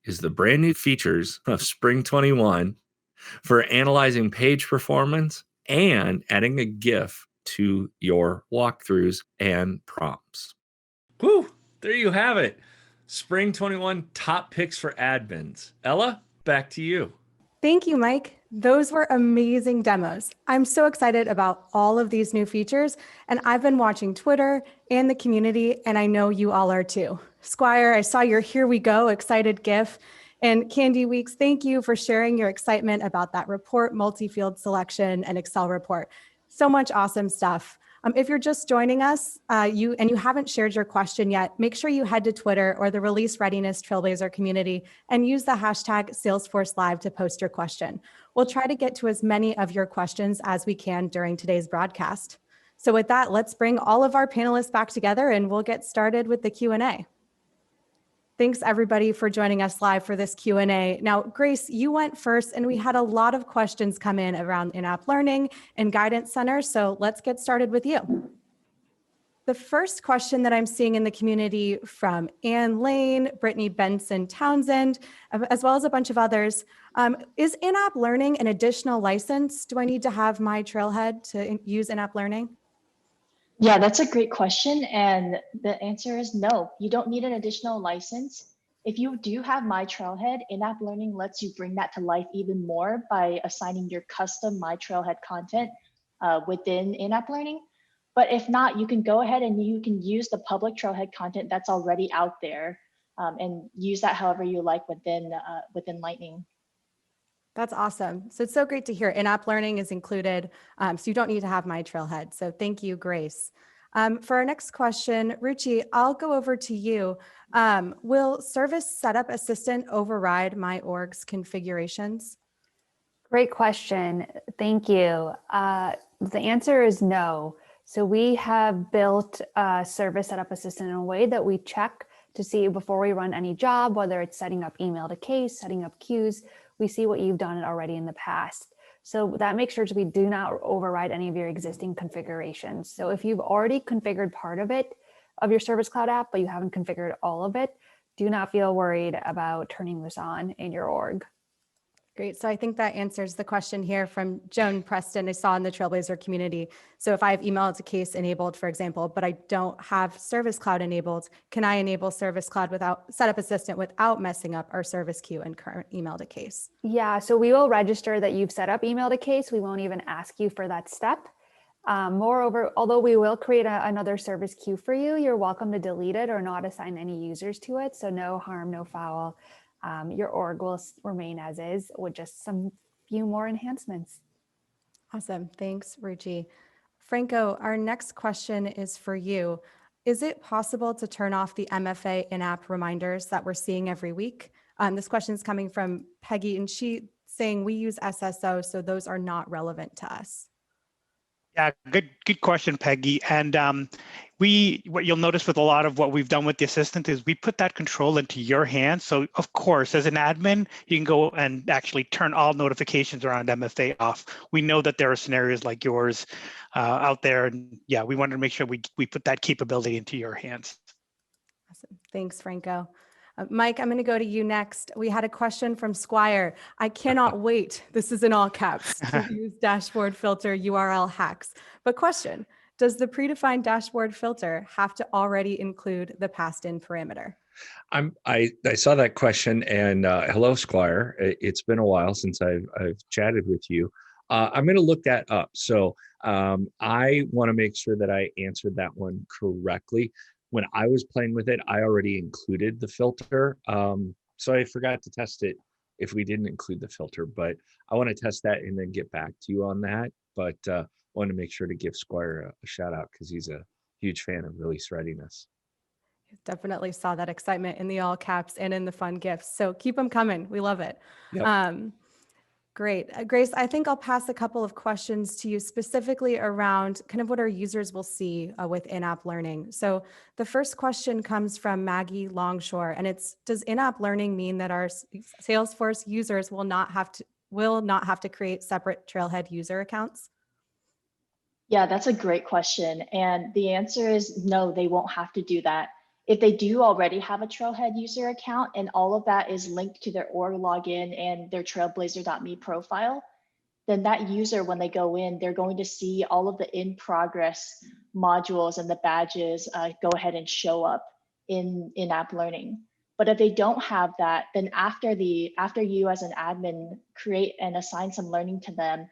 Speaker 5: is the brand new features of Spring 21 for analyzing page performance and adding a GIF to your walkthroughs and prompts. Woo! There you have it. Spring 21 top picks for admins. Ella, back to you.
Speaker 1: Thank you, Mike. Those were amazing demos. I'm so excited about all of these new features, and I've been watching Twitter and the community, and I know you all are too. Squire, I saw your Here We Go excited GIF. And Candy Weeks, thank you for sharing your excitement about that report, multi-field selection, and Excel report. So much awesome stuff. If you're just joining us you haven't shared your question yet, make sure you head to Twitter or the Release Readiness Trailblazer community and use the hashtag Salesforce Live to post your question. We'll try to get to as many of your questions as we can during today's broadcast. So with that, let's bring all of our panelists back together and we'll get started with the Q&A. Thanks everybody for joining us live for this Q&A. Now, Grace, you went first and we had a lot of questions come in around in-app learning and guidance center. So let's get started with you. The first question that I'm seeing in the community from Ann Lane, Brittany Benson Townsend, as well as a bunch of others, is in-app learning an additional license? Do I need to have my Trailhead to use in-app learning?
Speaker 2: Yeah, that's a great question. And the answer is no, you don't need an additional license. If you do have My Trailhead, in-app learning lets you bring that to life even more by assigning your custom My Trailhead content within in-app learning. But if not, you can go ahead and you can use the public Trailhead content that's already out there and use that however you like within Lightning.
Speaker 1: That's awesome. So it's so great to hear in-app learning is included. So you don't need to have My Trailhead. So thank you, Grace. For our next question, Ruchi, I'll go over to you. Will Service Setup Assistant override my org's configurations?
Speaker 3: Great question. Thank you. The answer is no. So we have built a Service Setup Assistant in a way that we check to see before we run any job, whether it's setting up email to case, setting up queues, we see what you've done already in the past. So that makes sure we do not override any of your existing configurations. So if you've already configured part of it, of your Service Cloud app, but you haven't configured all of it, do not feel worried about turning this on in your org.
Speaker 1: Great. So I think that answers the question here from Joan Preston I saw in the Trailblazer community. So if I have email to case enabled, for example, but I don't have Service Cloud enabled, can I enable Service Cloud without Setup Assistant without messing up our service queue and current email to case?
Speaker 3: Yeah, so we will register that you've set up email to case. We won't even ask you for that step. Moreover, although we will create another service queue for you, you're welcome to delete it or not assign any users to it. So no harm, no foul. Your org will remain as is with just some few more enhancements.
Speaker 1: Awesome. Thanks, Ruchi. Franco, our next question is for you. Is it possible to turn off the MFA in-app reminders that we're seeing every week? This question is coming from Peggy, and she's saying we use SSO, so those are not relevant to us.
Speaker 4: Yeah, good question, Peggy. And what you'll notice with a lot of what we've done with the assistant is we put that control into your hands. So of course, as an admin, you can go and actually turn all notifications around MFA off. We know that there are scenarios like yours out there. And yeah, we wanted to make sure we put that capability into your hands.
Speaker 1: Awesome. Thanks, Franco. Mike, I'm going to go to you next. We had a question from Squire. I cannot wait, this is in all caps, to use dashboard filter URL hacks. But question, does the predefined dashboard filter have to already include the passed in parameter?
Speaker 5: I saw that question, and hello, Squire. It's been a while since I've chatted with you. I'm going to look that up. So I want to make sure that I answered that one correctly. When I was playing with it, I already included the filter. So I forgot to test it if we didn't include the filter, but I want to test that and then get back to you on that. But I want to make sure to give Squire a shout out because he's a huge fan of release readiness.
Speaker 1: Definitely saw that excitement in the all caps and in the fun gifts. So keep them coming. We love it.
Speaker 5: Yep.
Speaker 1: Great. Grace, I think I'll pass a couple of questions to you specifically around kind of what our users will see with in-app learning. So the first question comes from Maggie Longshore, and it's, does in-app learning mean that our Salesforce users will not have to create separate Trailhead user accounts?
Speaker 2: Yeah, that's a great question. And the answer is no, they won't have to do that. If they do already have a Trailhead user account and all of that is linked to their org login and their trailblazer.me profile, then that user, when they go in, they're going to see all of the in-progress modules and the badges go ahead and show up in app learning. But if they don't have that, then after you as an admin create and assign some learning to them,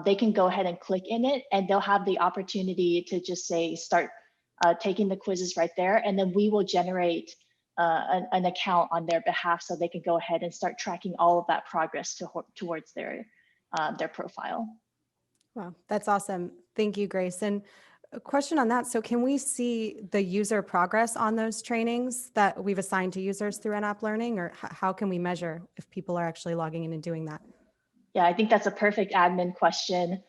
Speaker 2: they can go ahead and click in it, and they'll have the opportunity to just say, start taking the quizzes right there, and then we will generate an account on their behalf so they can go ahead and start tracking all of that progress towards their profile.
Speaker 1: Wow, that's awesome. Thank you, Grace. And a question on that. So can we see the user progress on those trainings that we've assigned to users through in-app learning, or how can we measure if people are actually logging in and doing that?
Speaker 2: Yeah, I think that's a perfect admin question.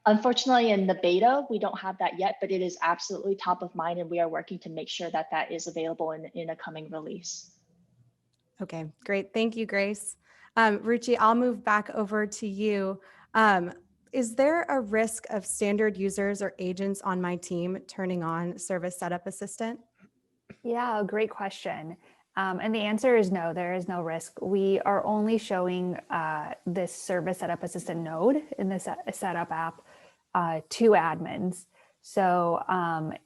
Speaker 2: Unfortunately, in the beta, we don't have that yet, but it is absolutely top of mind, and we are working to make sure that that is available in a coming release.
Speaker 1: Okay, great. Thank you, Grace. Ruchi, I'll move back over to you. Is there a risk of standard users or agents on my team turning on Service Setup Assistant?
Speaker 3: Yeah, great question. And the answer is no, there is no risk. We are only showing this Service Setup Assistant node in the setup app to admins. So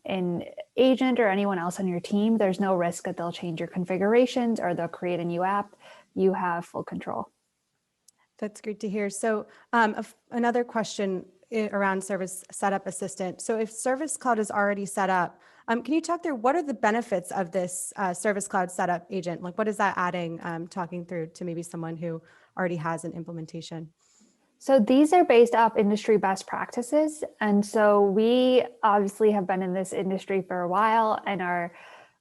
Speaker 3: an agent or anyone else on your team, there's no risk that they'll change your configurations or they'll create a new app. You have full control.
Speaker 1: That's great to hear. So another question around Service Setup Assistant. So if Service Cloud is already set up, can you talk through what are the benefits of this Service Cloud setup agent? Like what is that adding, talking through to maybe someone who already has an implementation?
Speaker 3: So these are based off industry best practices. And so we obviously have been in this industry for a while and are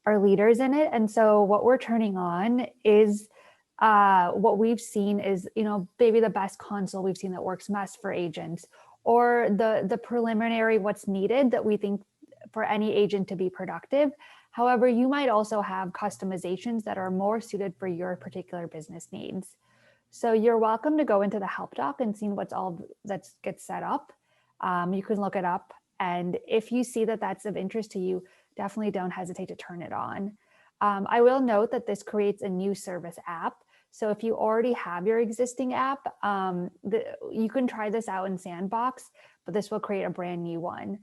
Speaker 3: leaders in it. And so what we're turning on is what we've seen is, maybe the best console we've seen that works best for agents, or the preliminary what's needed that we think for any agent to be productive. However, you might also have customizations that are more suited for your particular business needs. So you're welcome to go into the help doc and see what's all that gets set up. You can look it up. And if you see that that's of interest to you, definitely don't hesitate to turn it on. I will note that this creates a new service app. So if you already have your existing app, you can try this out in Sandbox, but this will create a brand new one.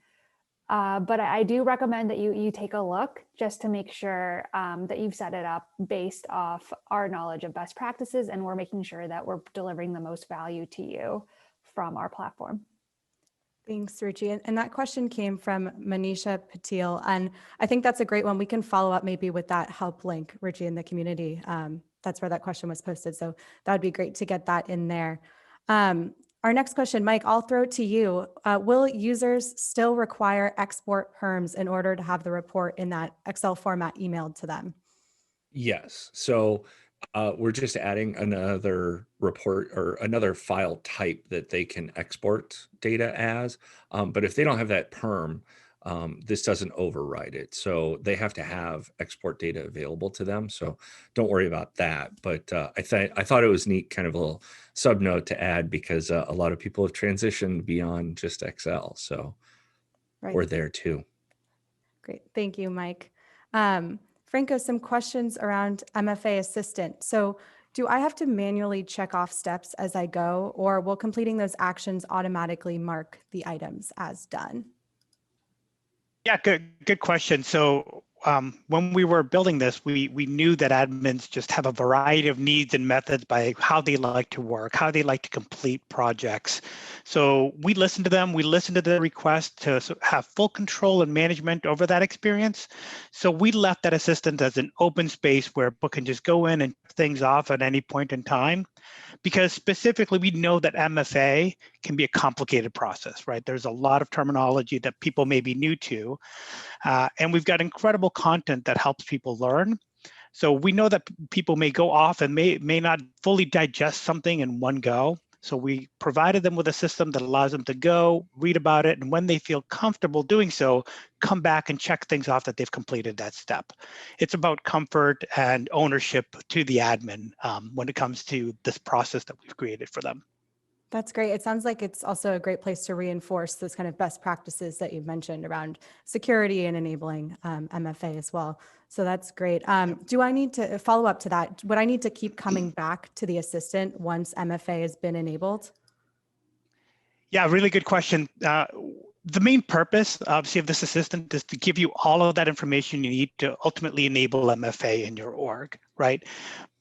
Speaker 3: But I do recommend that you take a look just to make sure that you've set it up based off our knowledge of best practices, and we're making sure that we're delivering the most value to you from our platform.
Speaker 1: Thanks, Ruchi. And that question came from Manisha Patil. And I think that's a great one. We can follow up maybe with that help link, Ruchi, in the community. That's where that question was posted. So that would be great to get that in there. Our next question, Mike, I'll throw it to you. Will users still require export perms in order to have the report in that Excel format emailed to them?
Speaker 5: Yes. So We're just adding another report or another file type that they can export data as. But if they don't have that perm, this doesn't override it. So they have to have export data available to them. So don't worry about that. But I thought it was neat, kind of a little sub note to add, because a lot of people have transitioned beyond just Excel. So we're there too.
Speaker 1: Great. Thank you, Mike. Franco, some questions around MFA Assistant. So do I have to manually check off steps as I go, or will completing those actions automatically mark the items as done?
Speaker 4: Yeah, good question. So when we were building this, we knew that admins just have a variety of needs and methods by how they like to work, how they like to complete projects. So we listened to them. We listened to their request to have full control and management over that experience. So we left that assistant as an open space where people can just go in and check things off at any point in time. Because specifically, we know that MFA can be a complicated process, right? There's a lot of terminology that people may be new to, and we've got incredible content that helps people learn. So we know that people may go off and may not fully digest something in one go. So we provided them with a system that allows them to go, read about it, and when they feel comfortable doing so, come back and check things off that they've completed that step. It's about comfort and ownership to the admin when it comes to this process that we've created for them.
Speaker 1: That's great. It sounds like it's also a great place to reinforce those kind of best practices that you've mentioned around security and enabling MFA as well. So that's great. Do I need to follow up to that? Would I need to keep coming back to the assistant once MFA has been enabled?
Speaker 4: Yeah, really good question. The main purpose, obviously, of this assistant is to give you all of that information you need to ultimately enable MFA in your org, right?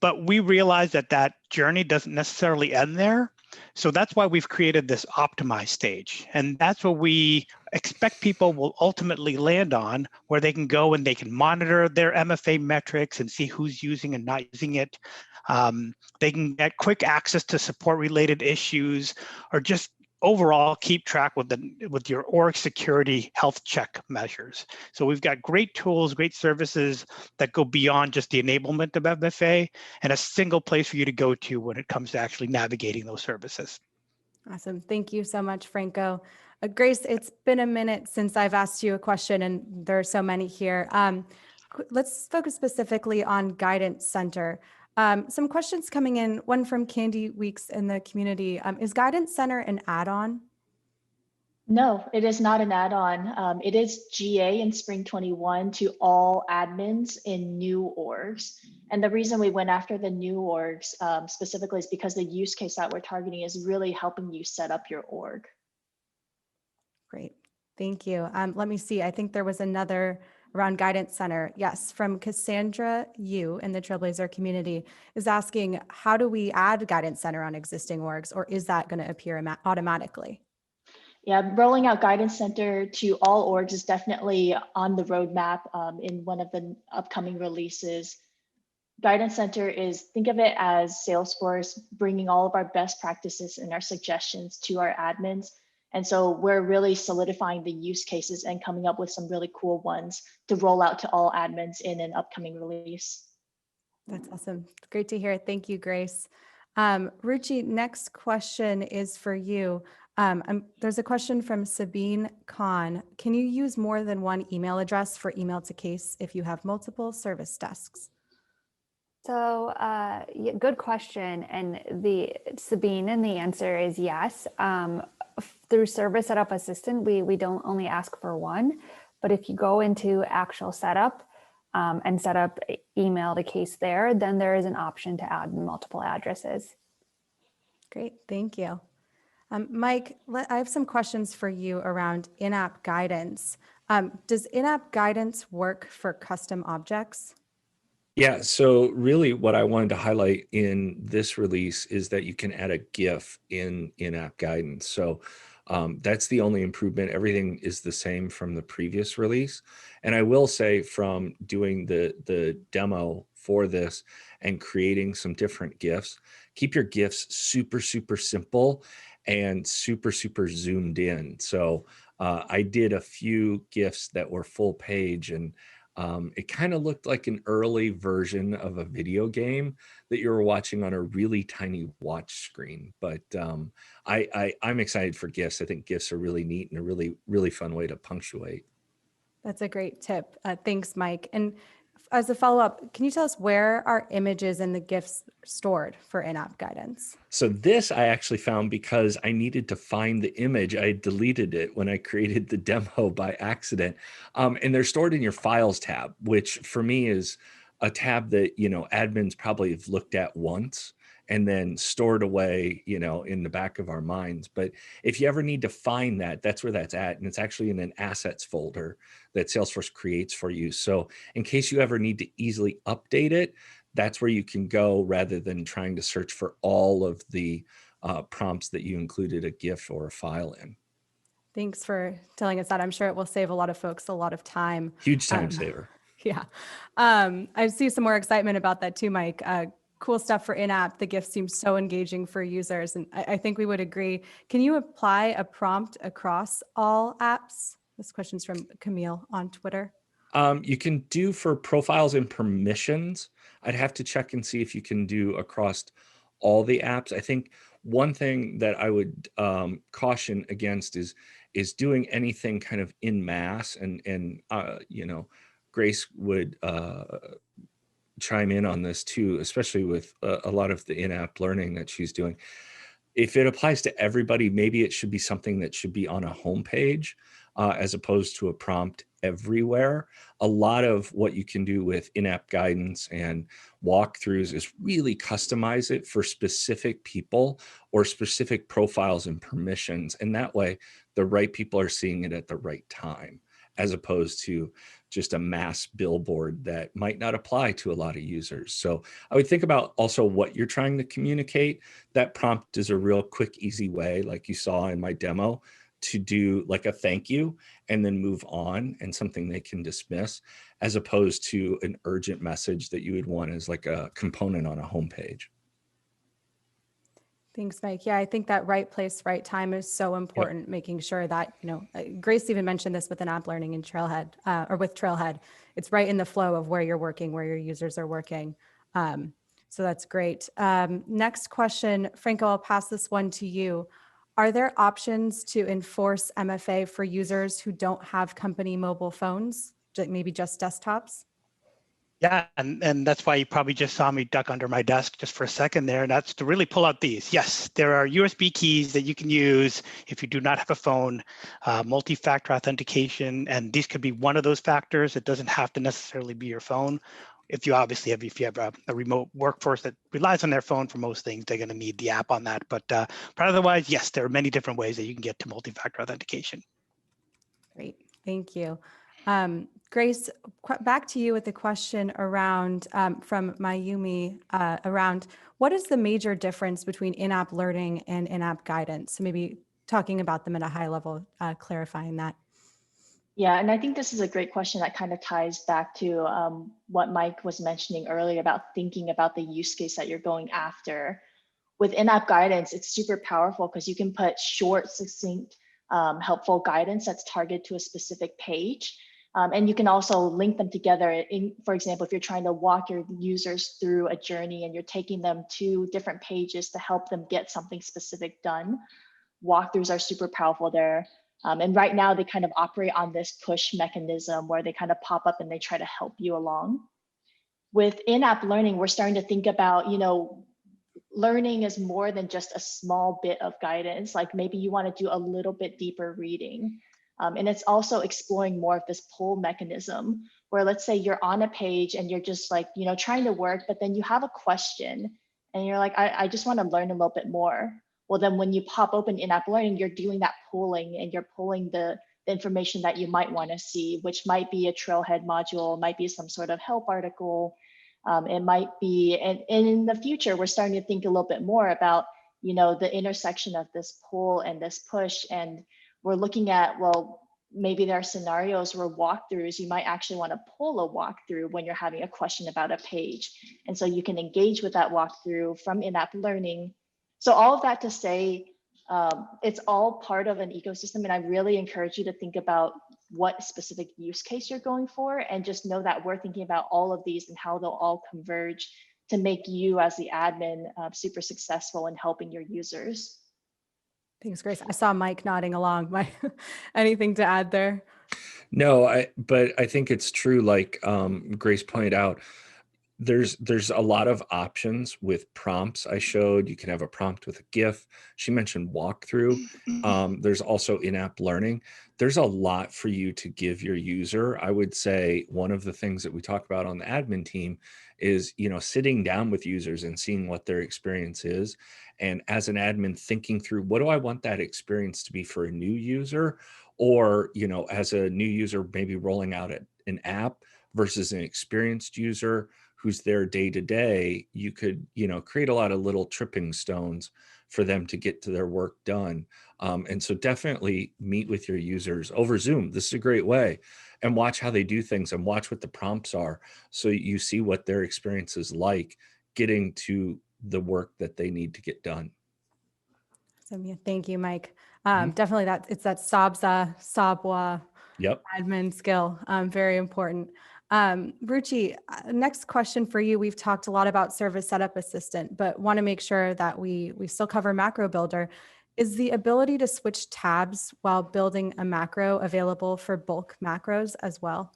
Speaker 4: But we realize that that journey doesn't necessarily end there. So that's why we've created this optimized stage. And that's what we expect people will ultimately land on, where they can go and they can monitor their MFA metrics and see who's using and not using it. They can get quick access to support related issues, or just overall keep track with your org security health check measures. So we've got great tools, great services that go beyond just the enablement of MFA, and a single place for you to go to when it comes to actually navigating those services.
Speaker 1: Awesome. Thank you so much, Franco. Grace, it's been a minute since I've asked you a question, and there are so many here. Let's focus specifically on Guidance Center. Some questions coming in, one from Candy Weeks in the community. Is Guidance Center an add-on?
Speaker 2: No, it is not an add-on. It is GA in Spring 21 to all admins in new orgs. And the reason we went after the new orgs specifically is because the use case that we're targeting is really helping you set up your org.
Speaker 1: Great, thank you. Let me see, I think there was another around Guidance Center. Yes, from Cassandra Yu in the Trailblazer community is asking, how do we add Guidance Center on existing orgs, or is that going to appear automatically?
Speaker 2: Yeah, rolling out Guidance Center to all orgs is definitely on the roadmap in one of the upcoming releases. Guidance Center is, think of it as Salesforce bringing all of our best practices and our suggestions to our admins. And so we're really solidifying the use cases and coming up with some really cool ones to roll out to all admins in an upcoming release.
Speaker 1: That's awesome. Great to hear. Thank you, Grace. Ruchi, next question is for you. There's a question from Sabine Khan. Can you use more than one email address for email to case if you have multiple service desks?
Speaker 3: So yeah, good question. And Sabine, and the answer is yes. Through Service Setup Assistant, we don't only ask for one, but if you go into actual setup and set up email to case there, then there is an option to add multiple addresses.
Speaker 1: Great, thank you. Mike, I have some questions for you around in-app guidance. Does in-app guidance work for custom objects?
Speaker 5: Yeah, so really what I wanted to highlight in this release is that you can add a GIF in in-app guidance. So that's the only improvement. Everything is the same from the previous release. And I will say, from doing the demo for this and creating some different GIFs, keep your GIFs super, super simple and super, super zoomed in. So I did a few GIFs that were full page, and It kind of looked like an early version of a video game that you were watching on a really tiny watch screen. But I'm excited for GIFs. I think GIFs are really neat and a really, really fun way to punctuate.
Speaker 1: That's a great tip. Thanks, Mike. And as a follow-up, can you tell us where are images and the GIFs stored for in-app guidance?
Speaker 5: So this I actually found because I needed to find the image. I deleted it when I created the demo by accident. And they're stored in your Files tab, which for me is a tab that, admins probably have looked at once and then stored away, in the back of our minds. But if you ever need to find that, that's where that's at. And it's actually in an assets folder that Salesforce creates for you. So in case you ever need to easily update it, that's where you can go rather than trying to search for all of the prompts that you included a GIF or a file in.
Speaker 1: Thanks for telling us that. I'm sure it will save a lot of folks a lot of time.
Speaker 5: Huge time saver.
Speaker 1: Yeah. I see some more excitement about that too, Mike. Cool stuff for in-app. The GIF seems so engaging for users. And I think we would agree. Can you apply a prompt across all apps? This question's from Camille on Twitter.
Speaker 5: You can do for profiles and permissions. I'd have to check and see if you can do across all the apps. I think one thing that I would caution against is doing anything kind of in mass, and Grace would chime in on this too, especially with a lot of the in-app learning that she's doing. If it applies to everybody, maybe it should be something that should be on a homepage as opposed to a prompt everywhere. A lot of what you can do with in-app guidance and walkthroughs is really customize it for specific people or specific profiles and permissions. And that way, the right people are seeing it at the right time, as opposed to just a mass billboard that might not apply to a lot of users. So I would think about also what you're trying to communicate. That prompt is a real quick, easy way, like you saw in my demo, to do like a thank you and then move on, and something they can dismiss, as opposed to an urgent message that you would want as like a component on a homepage.
Speaker 1: Thanks, Mike. Yeah, I think that right place, right time is so important. Yep. Making sure that, Grace even mentioned this with an app learning in Trailhead or with Trailhead. It's right in the flow of where you're working, where your users are working. So that's great. Next question, Franco, I'll pass this one to you. Are there options to enforce MFA for users who don't have company mobile phones, maybe just desktops?
Speaker 4: Yeah, and that's why you probably just saw me duck under my desk just for a second there, and that's to really pull out these. Yes, there are USB keys that you can use if you do not have a phone, multi-factor authentication, and these could be one of those factors. It doesn't have to necessarily be your phone. If you have a remote workforce that relies on their phone for most things, they're going to need the app on that. But otherwise, yes, there are many different ways that you can get to multi-factor authentication.
Speaker 1: Great, thank you. Grace, back to you with the question around from Mayumi around what is the major difference between in-app learning and in-app guidance? So maybe talking about them at a high level, clarifying that.
Speaker 2: Yeah, and I think this is a great question that kind of ties back to what Mike was mentioning earlier about thinking about the use case that you're going after. With in-app guidance, it's super powerful because you can put short, succinct, helpful guidance that's targeted to a specific page. And you can also link them together. For example, if you're trying to walk your users through a journey and you're taking them to different pages to help them get something specific done, walkthroughs are super powerful there. And right now they kind of operate on this push mechanism where they kind of pop up and they try to help you along. With in-app learning, we're starting to think about, learning is more than just a small bit of guidance. Like maybe you want to do a little bit deeper reading. And it's also exploring more of this pull mechanism where let's say you're on a page and you're just like, trying to work, but then you have a question and you're like, I just want to learn a little bit more. Well, then when you pop open in-app learning, you're doing that pulling and you're pulling the information that you might want to see, which might be a Trailhead module, might be some sort of help article. It might be, and in the future, we're starting to think a little bit more about, the intersection of this pull and this push. And we're looking at, well, maybe there are scenarios where walkthroughs, you might actually want to pull a walkthrough when you're having a question about a page. And so you can engage with that walkthrough from in-app learning. So all of that to say, it's all part of an ecosystem. And I really encourage you to think about what specific use case you're going for, and just know that we're thinking about all of these and how they'll all converge to make you as the admin super successful in helping your users.
Speaker 1: Thanks, Grace. I saw Mike nodding along. Anything to add there?
Speaker 5: No, but I think it's true. Like Grace pointed out, there's a lot of options with prompts. I showed you can have a prompt with a GIF. She mentioned walkthrough. There's also in-app learning. There's a lot for you to give your user. I would say one of the things that we talk about on the admin team is, sitting down with users and seeing what their experience is. And as an admin, thinking through, what do I want that experience to be for a new user? Or, as a new user, maybe rolling out an app versus an experienced user who's there day to day, you could, create a lot of little tripping stones for them to get to their work done. And so definitely meet with your users over Zoom. This is a great way, and watch how they do things and watch what the prompts are. So you see what their experience is like getting to the work that they need to get done.
Speaker 1: Awesome. Yeah, thank you, Mike. Definitely it's that Sabwa
Speaker 5: Yep.
Speaker 1: admin skill. Very important. Ruchi, next question for you. We've talked a lot about Service Setup Assistant, but want to make sure that we still cover Macro Builder. Is the ability to switch tabs while building a macro available for bulk macros as well?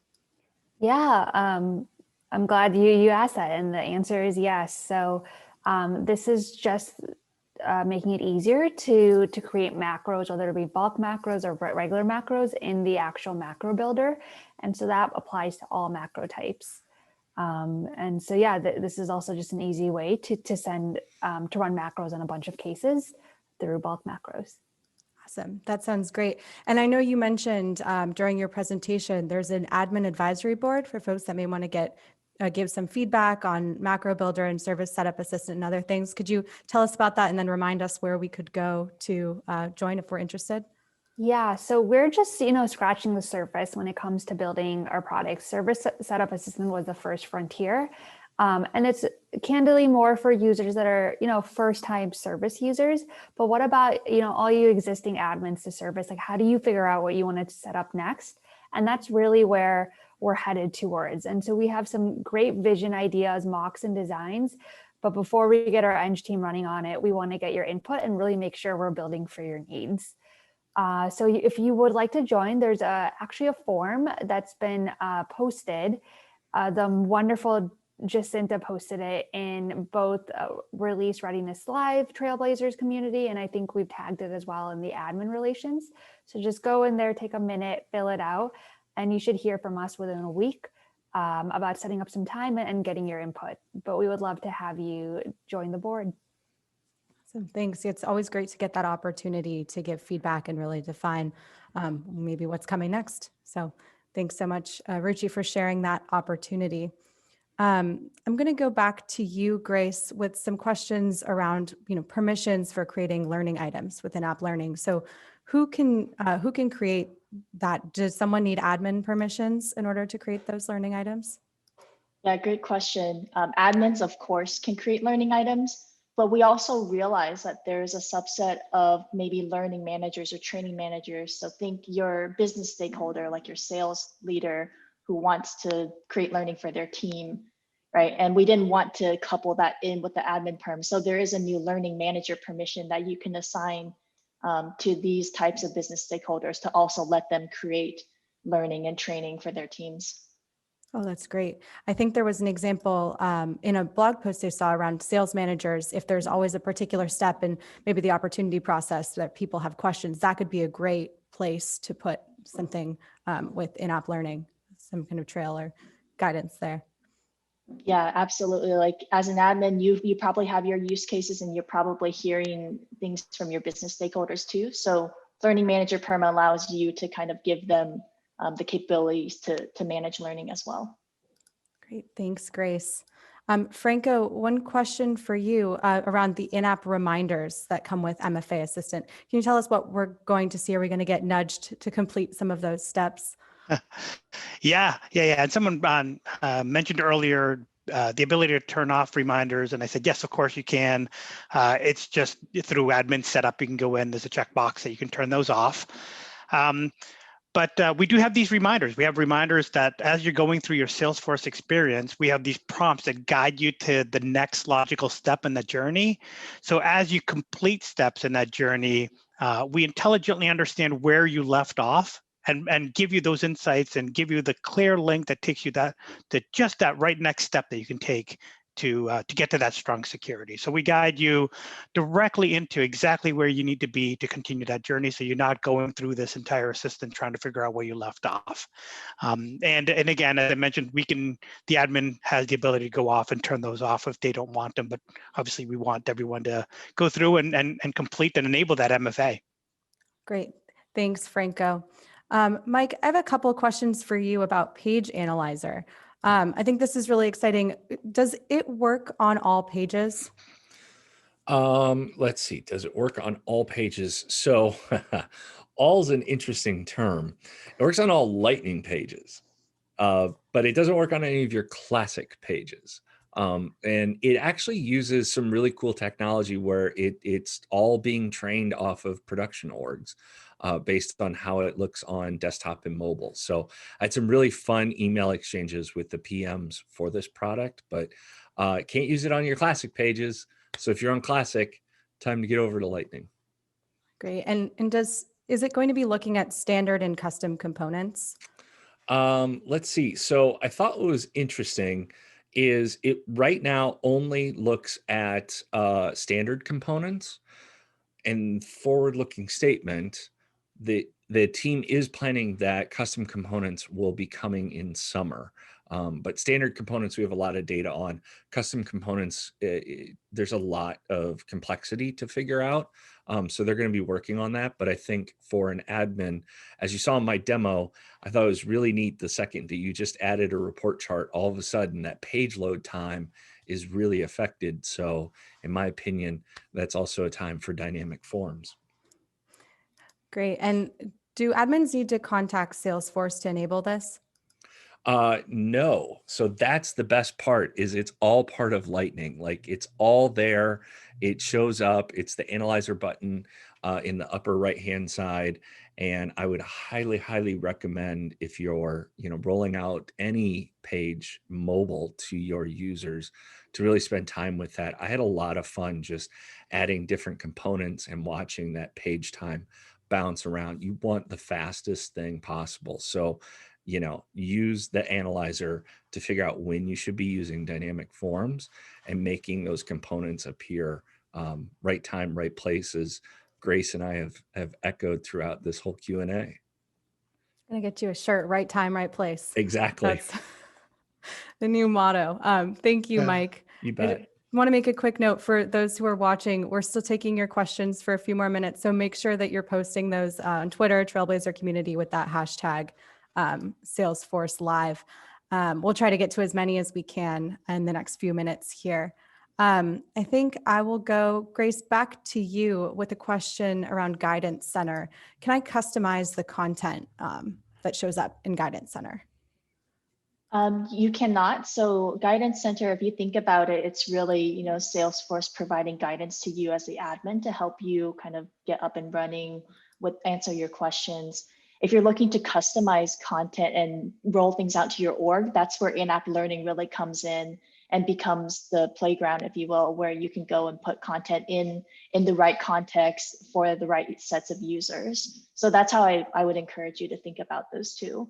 Speaker 3: Yeah, I'm glad you asked that, and the answer is yes. So this is just making it easier to create macros, whether it be bulk macros or regular macros in the actual macro builder. And so that applies to all macro types. And so, yeah, this is also just an easy way to send, to run macros in a bunch of cases through bulk macros.
Speaker 1: Awesome. That sounds great. And I know you mentioned during your presentation, there's an admin advisory board for folks that may want to give some feedback on Macro Builder and Service Setup Assistant and other things. Could you tell us about that and then remind us where we could go to join if we're interested?
Speaker 3: Yeah, so we're just, scratching the surface when it comes to building our products. Service Setup Assistant was the first frontier. And it's candidly more for users that are, first-time service users. But what about, all you existing admins to service? Like, how do you figure out what you want to set up next? And that's really where we're headed towards. And so we have some great vision ideas, mocks, and designs. But before we get our Eng team running on it, we want to get your input and really make sure we're building for your needs. So if you would like to join, there's actually a form that's been posted. The wonderful Jacinta posted it in both Release Readiness Live Trailblazers community, and I think we've tagged it as well in the admin relations. So just go in there, take a minute, fill it out, and you should hear from us within a week about setting up some time and getting your input. But we would love to have you join the board.
Speaker 1: Awesome. Thanks. It's always great to get that opportunity to give feedback and really define maybe what's coming next. So thanks so much, Ruchi, for sharing that opportunity. I'm going to go back to you, Grace, with some questions around, permissions for creating learning items within App Learning. So who can create that? Does someone need admin permissions in order to create those learning items?
Speaker 2: Yeah, great question. Admins, of course, can create learning items, but we also realize that there's a subset of maybe learning managers or training managers. So think your business stakeholder, like your sales leader, who wants to create learning for their team, right? And we didn't want to couple that in with the admin perm. So there is a new learning manager permission that you can assign to these types of business stakeholders to also let them create learning and training for their teams.
Speaker 1: Oh, that's great. I think there was an example in a blog post I saw around sales managers. If there's always a particular step in maybe the opportunity process that people have questions, that could be a great place to put something with in-app learning, some kind of trail or guidance there.
Speaker 2: Yeah, absolutely. Like as an admin, you probably have your use cases and you're probably hearing things from your business stakeholders too. So Learning Manager Perma allows you to kind of give them the capabilities to manage learning as well.
Speaker 1: Great, thanks, Grace. Franco, one question for you around the in-app reminders that come with MFA Assistant. Can you tell us what we're going to see? Are we going to get nudged to complete some of those steps?
Speaker 4: Yeah. And someone mentioned earlier the ability to turn off reminders, and I said, yes, of course you can. It's just through admin setup, you can go in, there's a checkbox that you can turn those off. But we do have these reminders. We have reminders that as you're going through your Salesforce experience, we have these prompts that guide you to the next logical step in the journey. So as you complete steps in that journey, we intelligently understand where you left off and give you those insights and give you the clear link that takes you to just that right next step that you can take to get to that strong security. So we guide you directly into exactly where you need to be to continue that journey, so you're not going through this entire assistant trying to figure out where you left off. And again, as I mentioned, the admin has the ability to go off and turn those off if they don't want them, but obviously we want everyone to go through and complete and enable that MFA.
Speaker 1: Great. Thanks, Franco. Mike, I have a couple of questions for you about Page Analyzer. I think this is really exciting. Does it work on all pages?
Speaker 5: Let's see. Does it work on all pages? So all is an interesting term. It works on all Lightning pages, but it doesn't work on any of your classic pages. And it actually uses some really cool technology where it's all being trained off of production orgs. Based on how it looks on desktop and mobile. So I had some really fun email exchanges with the PMs for this product, but can't use it on your classic pages. So if you're on classic, time to get over to Lightning.
Speaker 1: Great. And is it going to be looking at standard and custom components?
Speaker 5: Let's see. So I thought what was interesting is it right now only looks at standard components, and forward-looking statement. The team is planning that custom components will be coming in summer. But standard components, we have a lot of data on. Custom components, there's a lot of complexity to figure out. So they're going to be working on that. But I think for an admin, as you saw in my demo, I thought it was really neat the second that you just added a report chart, all of a sudden that page load time is really affected. So in my opinion, that's also a time for dynamic forms.
Speaker 1: Great. And do admins need to contact Salesforce to enable this?
Speaker 5: No. So that's the best part, is it's all part of Lightning. Like, it's all there. It shows up. It's the analyzer button in the upper right-hand side. And I would highly, highly recommend, if you're, rolling out any page mobile to your users, to really spend time with that. I had a lot of fun just adding different components and watching that page time bounce around. You want the fastest thing possible. So, use the analyzer to figure out when you should be using dynamic forms and making those components appear right time, right places. Grace and I have echoed throughout this whole Q&A.
Speaker 1: I'm gonna get you a shirt, right time, right place.
Speaker 5: Exactly.
Speaker 1: That's the new motto. Thank you, Mike.
Speaker 5: You bet.
Speaker 1: I want to make a quick note for those who are watching. We're still taking your questions for a few more minutes, so make sure that you're posting those on Twitter, Trailblazer Community, with that hashtag Salesforce Live. We'll try to get to as many as we can in the next few minutes here. I think I will go, Grace, back to you with a question around Guidance Center. Can I customize the content that shows up in Guidance Center?
Speaker 2: You cannot. So Guidance Center, if you think about it, it's really, Salesforce providing guidance to you as the admin to help you kind of get up and running, answer your questions. If you're looking to customize content and roll things out to your org, that's where in-app learning really comes in and becomes the playground, if you will, where you can go and put content in the right context for the right sets of users. So that's how I would encourage you to think about those two.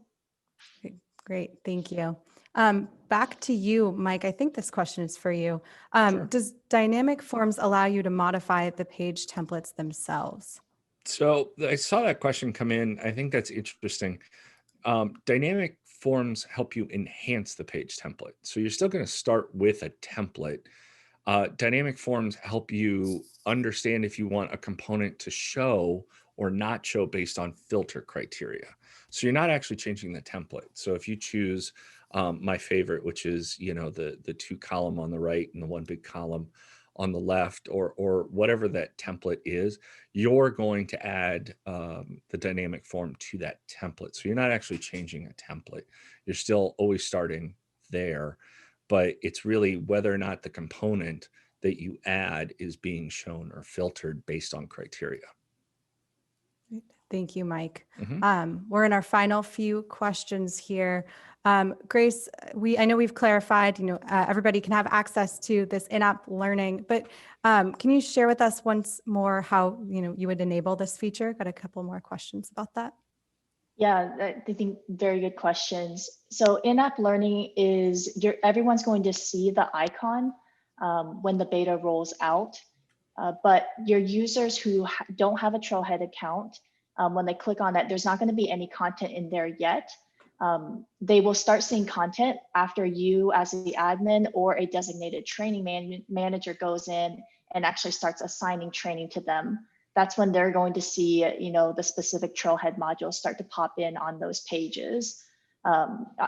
Speaker 1: Great, thank you. Back to you, Mike. I think this question is for you.
Speaker 5: Sure.
Speaker 1: Does dynamic forms allow you to modify the page templates themselves?
Speaker 5: So I saw that question come in. I think that's interesting. Dynamic forms help you enhance the page template. So you're still going to start with a template. Dynamic forms help you understand if you want a component to show or not show based on filter criteria. So you're not actually changing the template. So if you choose my favorite, which is, the 2 column on the right and the 1 big column on the left, or whatever that template is, you're going to add the dynamic form to that template. So you're not actually changing a template. You're still always starting there, but it's really whether or not the component that you add is being shown or filtered based on criteria.
Speaker 1: Thank you, Mike.
Speaker 5: Mhm.
Speaker 1: We're in our final few questions here. Grace, I know we've clarified, everybody can have access to this in-app learning, but can you share with us once more how, you would enable this feature? Got a couple more questions about that.
Speaker 2: Yeah, I think very good questions. So in-app learning is everyone's going to see the icon when the beta rolls out, but your users who don't have a Trailhead account, when they click on that, there's not going to be any content in there yet. They will start seeing content after you as the admin or a designated training manager goes in and actually starts assigning training to them. That's when they're going to see, the specific Trailhead modules start to pop in on those pages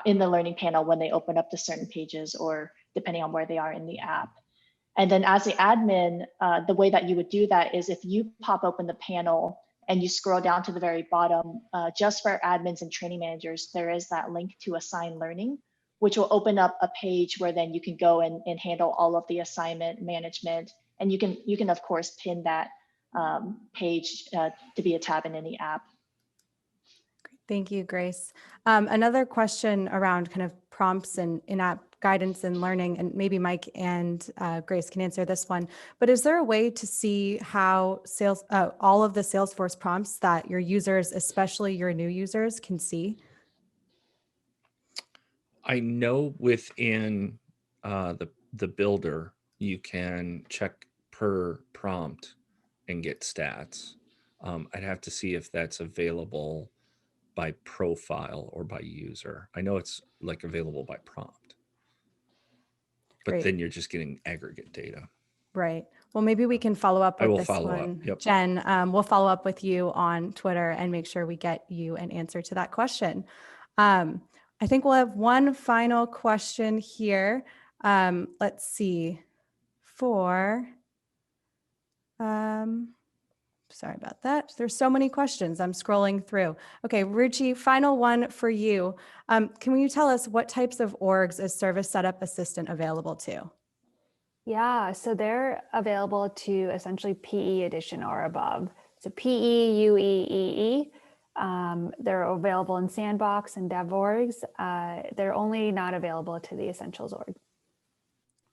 Speaker 2: in the learning panel when they open up to certain pages or depending on where they are in the app. And then as the admin, the way that you would do that is if you pop open the panel and you scroll down to the very bottom, just for admins and training managers, there is that link to assign learning, which will open up a page where then you can go and handle all of the assignment management. And you can of course pin that page to be a tab in any app.
Speaker 1: Thank you, Grace. Another question around kind of prompts and in-app guidance and learning, and maybe Mike and Grace can answer this one, but is there a way to see how all of the Salesforce prompts that your users, especially your new users, can see?
Speaker 5: I know within the builder, you can check per prompt and get stats. I'd have to see if that's available by profile or by user. I know it's like available by prompt, but
Speaker 1: Great.
Speaker 5: then you're just getting aggregate data.
Speaker 1: Right. Well, maybe we can follow up
Speaker 5: I
Speaker 1: with
Speaker 5: will
Speaker 1: this
Speaker 5: follow up.
Speaker 1: one.
Speaker 5: Yep.
Speaker 1: Jen, we'll follow up with you on Twitter and make sure we get you an answer to that question. I think we'll have one final question here. Let's see. Sorry about that. There's so many questions. I'm scrolling through. Okay, Ruchi, final one for you. Can you tell us what types of orgs is Service Setup Assistant available to?
Speaker 3: Yeah, so they're available to essentially PE edition or above. So PE, UE, EE. They're available in Sandbox and Dev orgs. They're only not available to the Essentials org.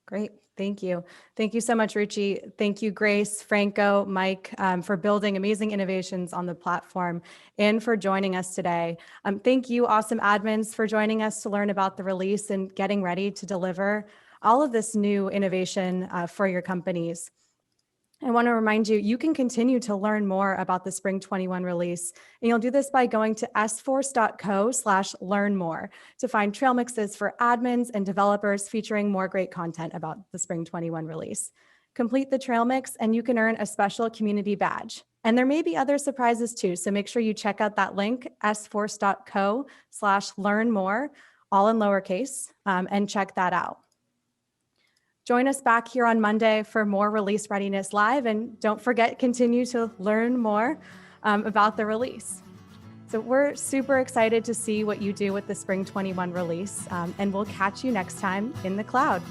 Speaker 1: Great. Thank you. Thank you so much, Ruchi. Thank you, Grace, Franco, Mike, for building amazing innovations on the platform and for joining us today. Thank you, awesome admins, for joining us to learn about the release and getting ready to deliver all of this new innovation for your companies. I want to remind you, you can continue to learn more about the Spring 21 release, and you'll do this by going to sforce.co/learn-more to find trail mixes for admins and developers featuring more great content about the Spring 21 release. Complete the trail mix and you can earn a special community badge. And there may be other surprises too, so make sure you check out that link, sforce.co/learn-more, all in lowercase, and check that out. Join us back here on Monday for more Release Readiness Live, and don't forget, continue to learn more about the release. So we're super excited to see what you do with the Spring 21 release, and we'll catch you next time in the cloud.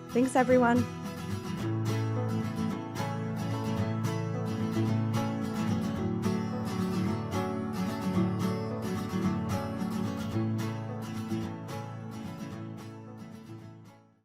Speaker 1: Thanks, everyone.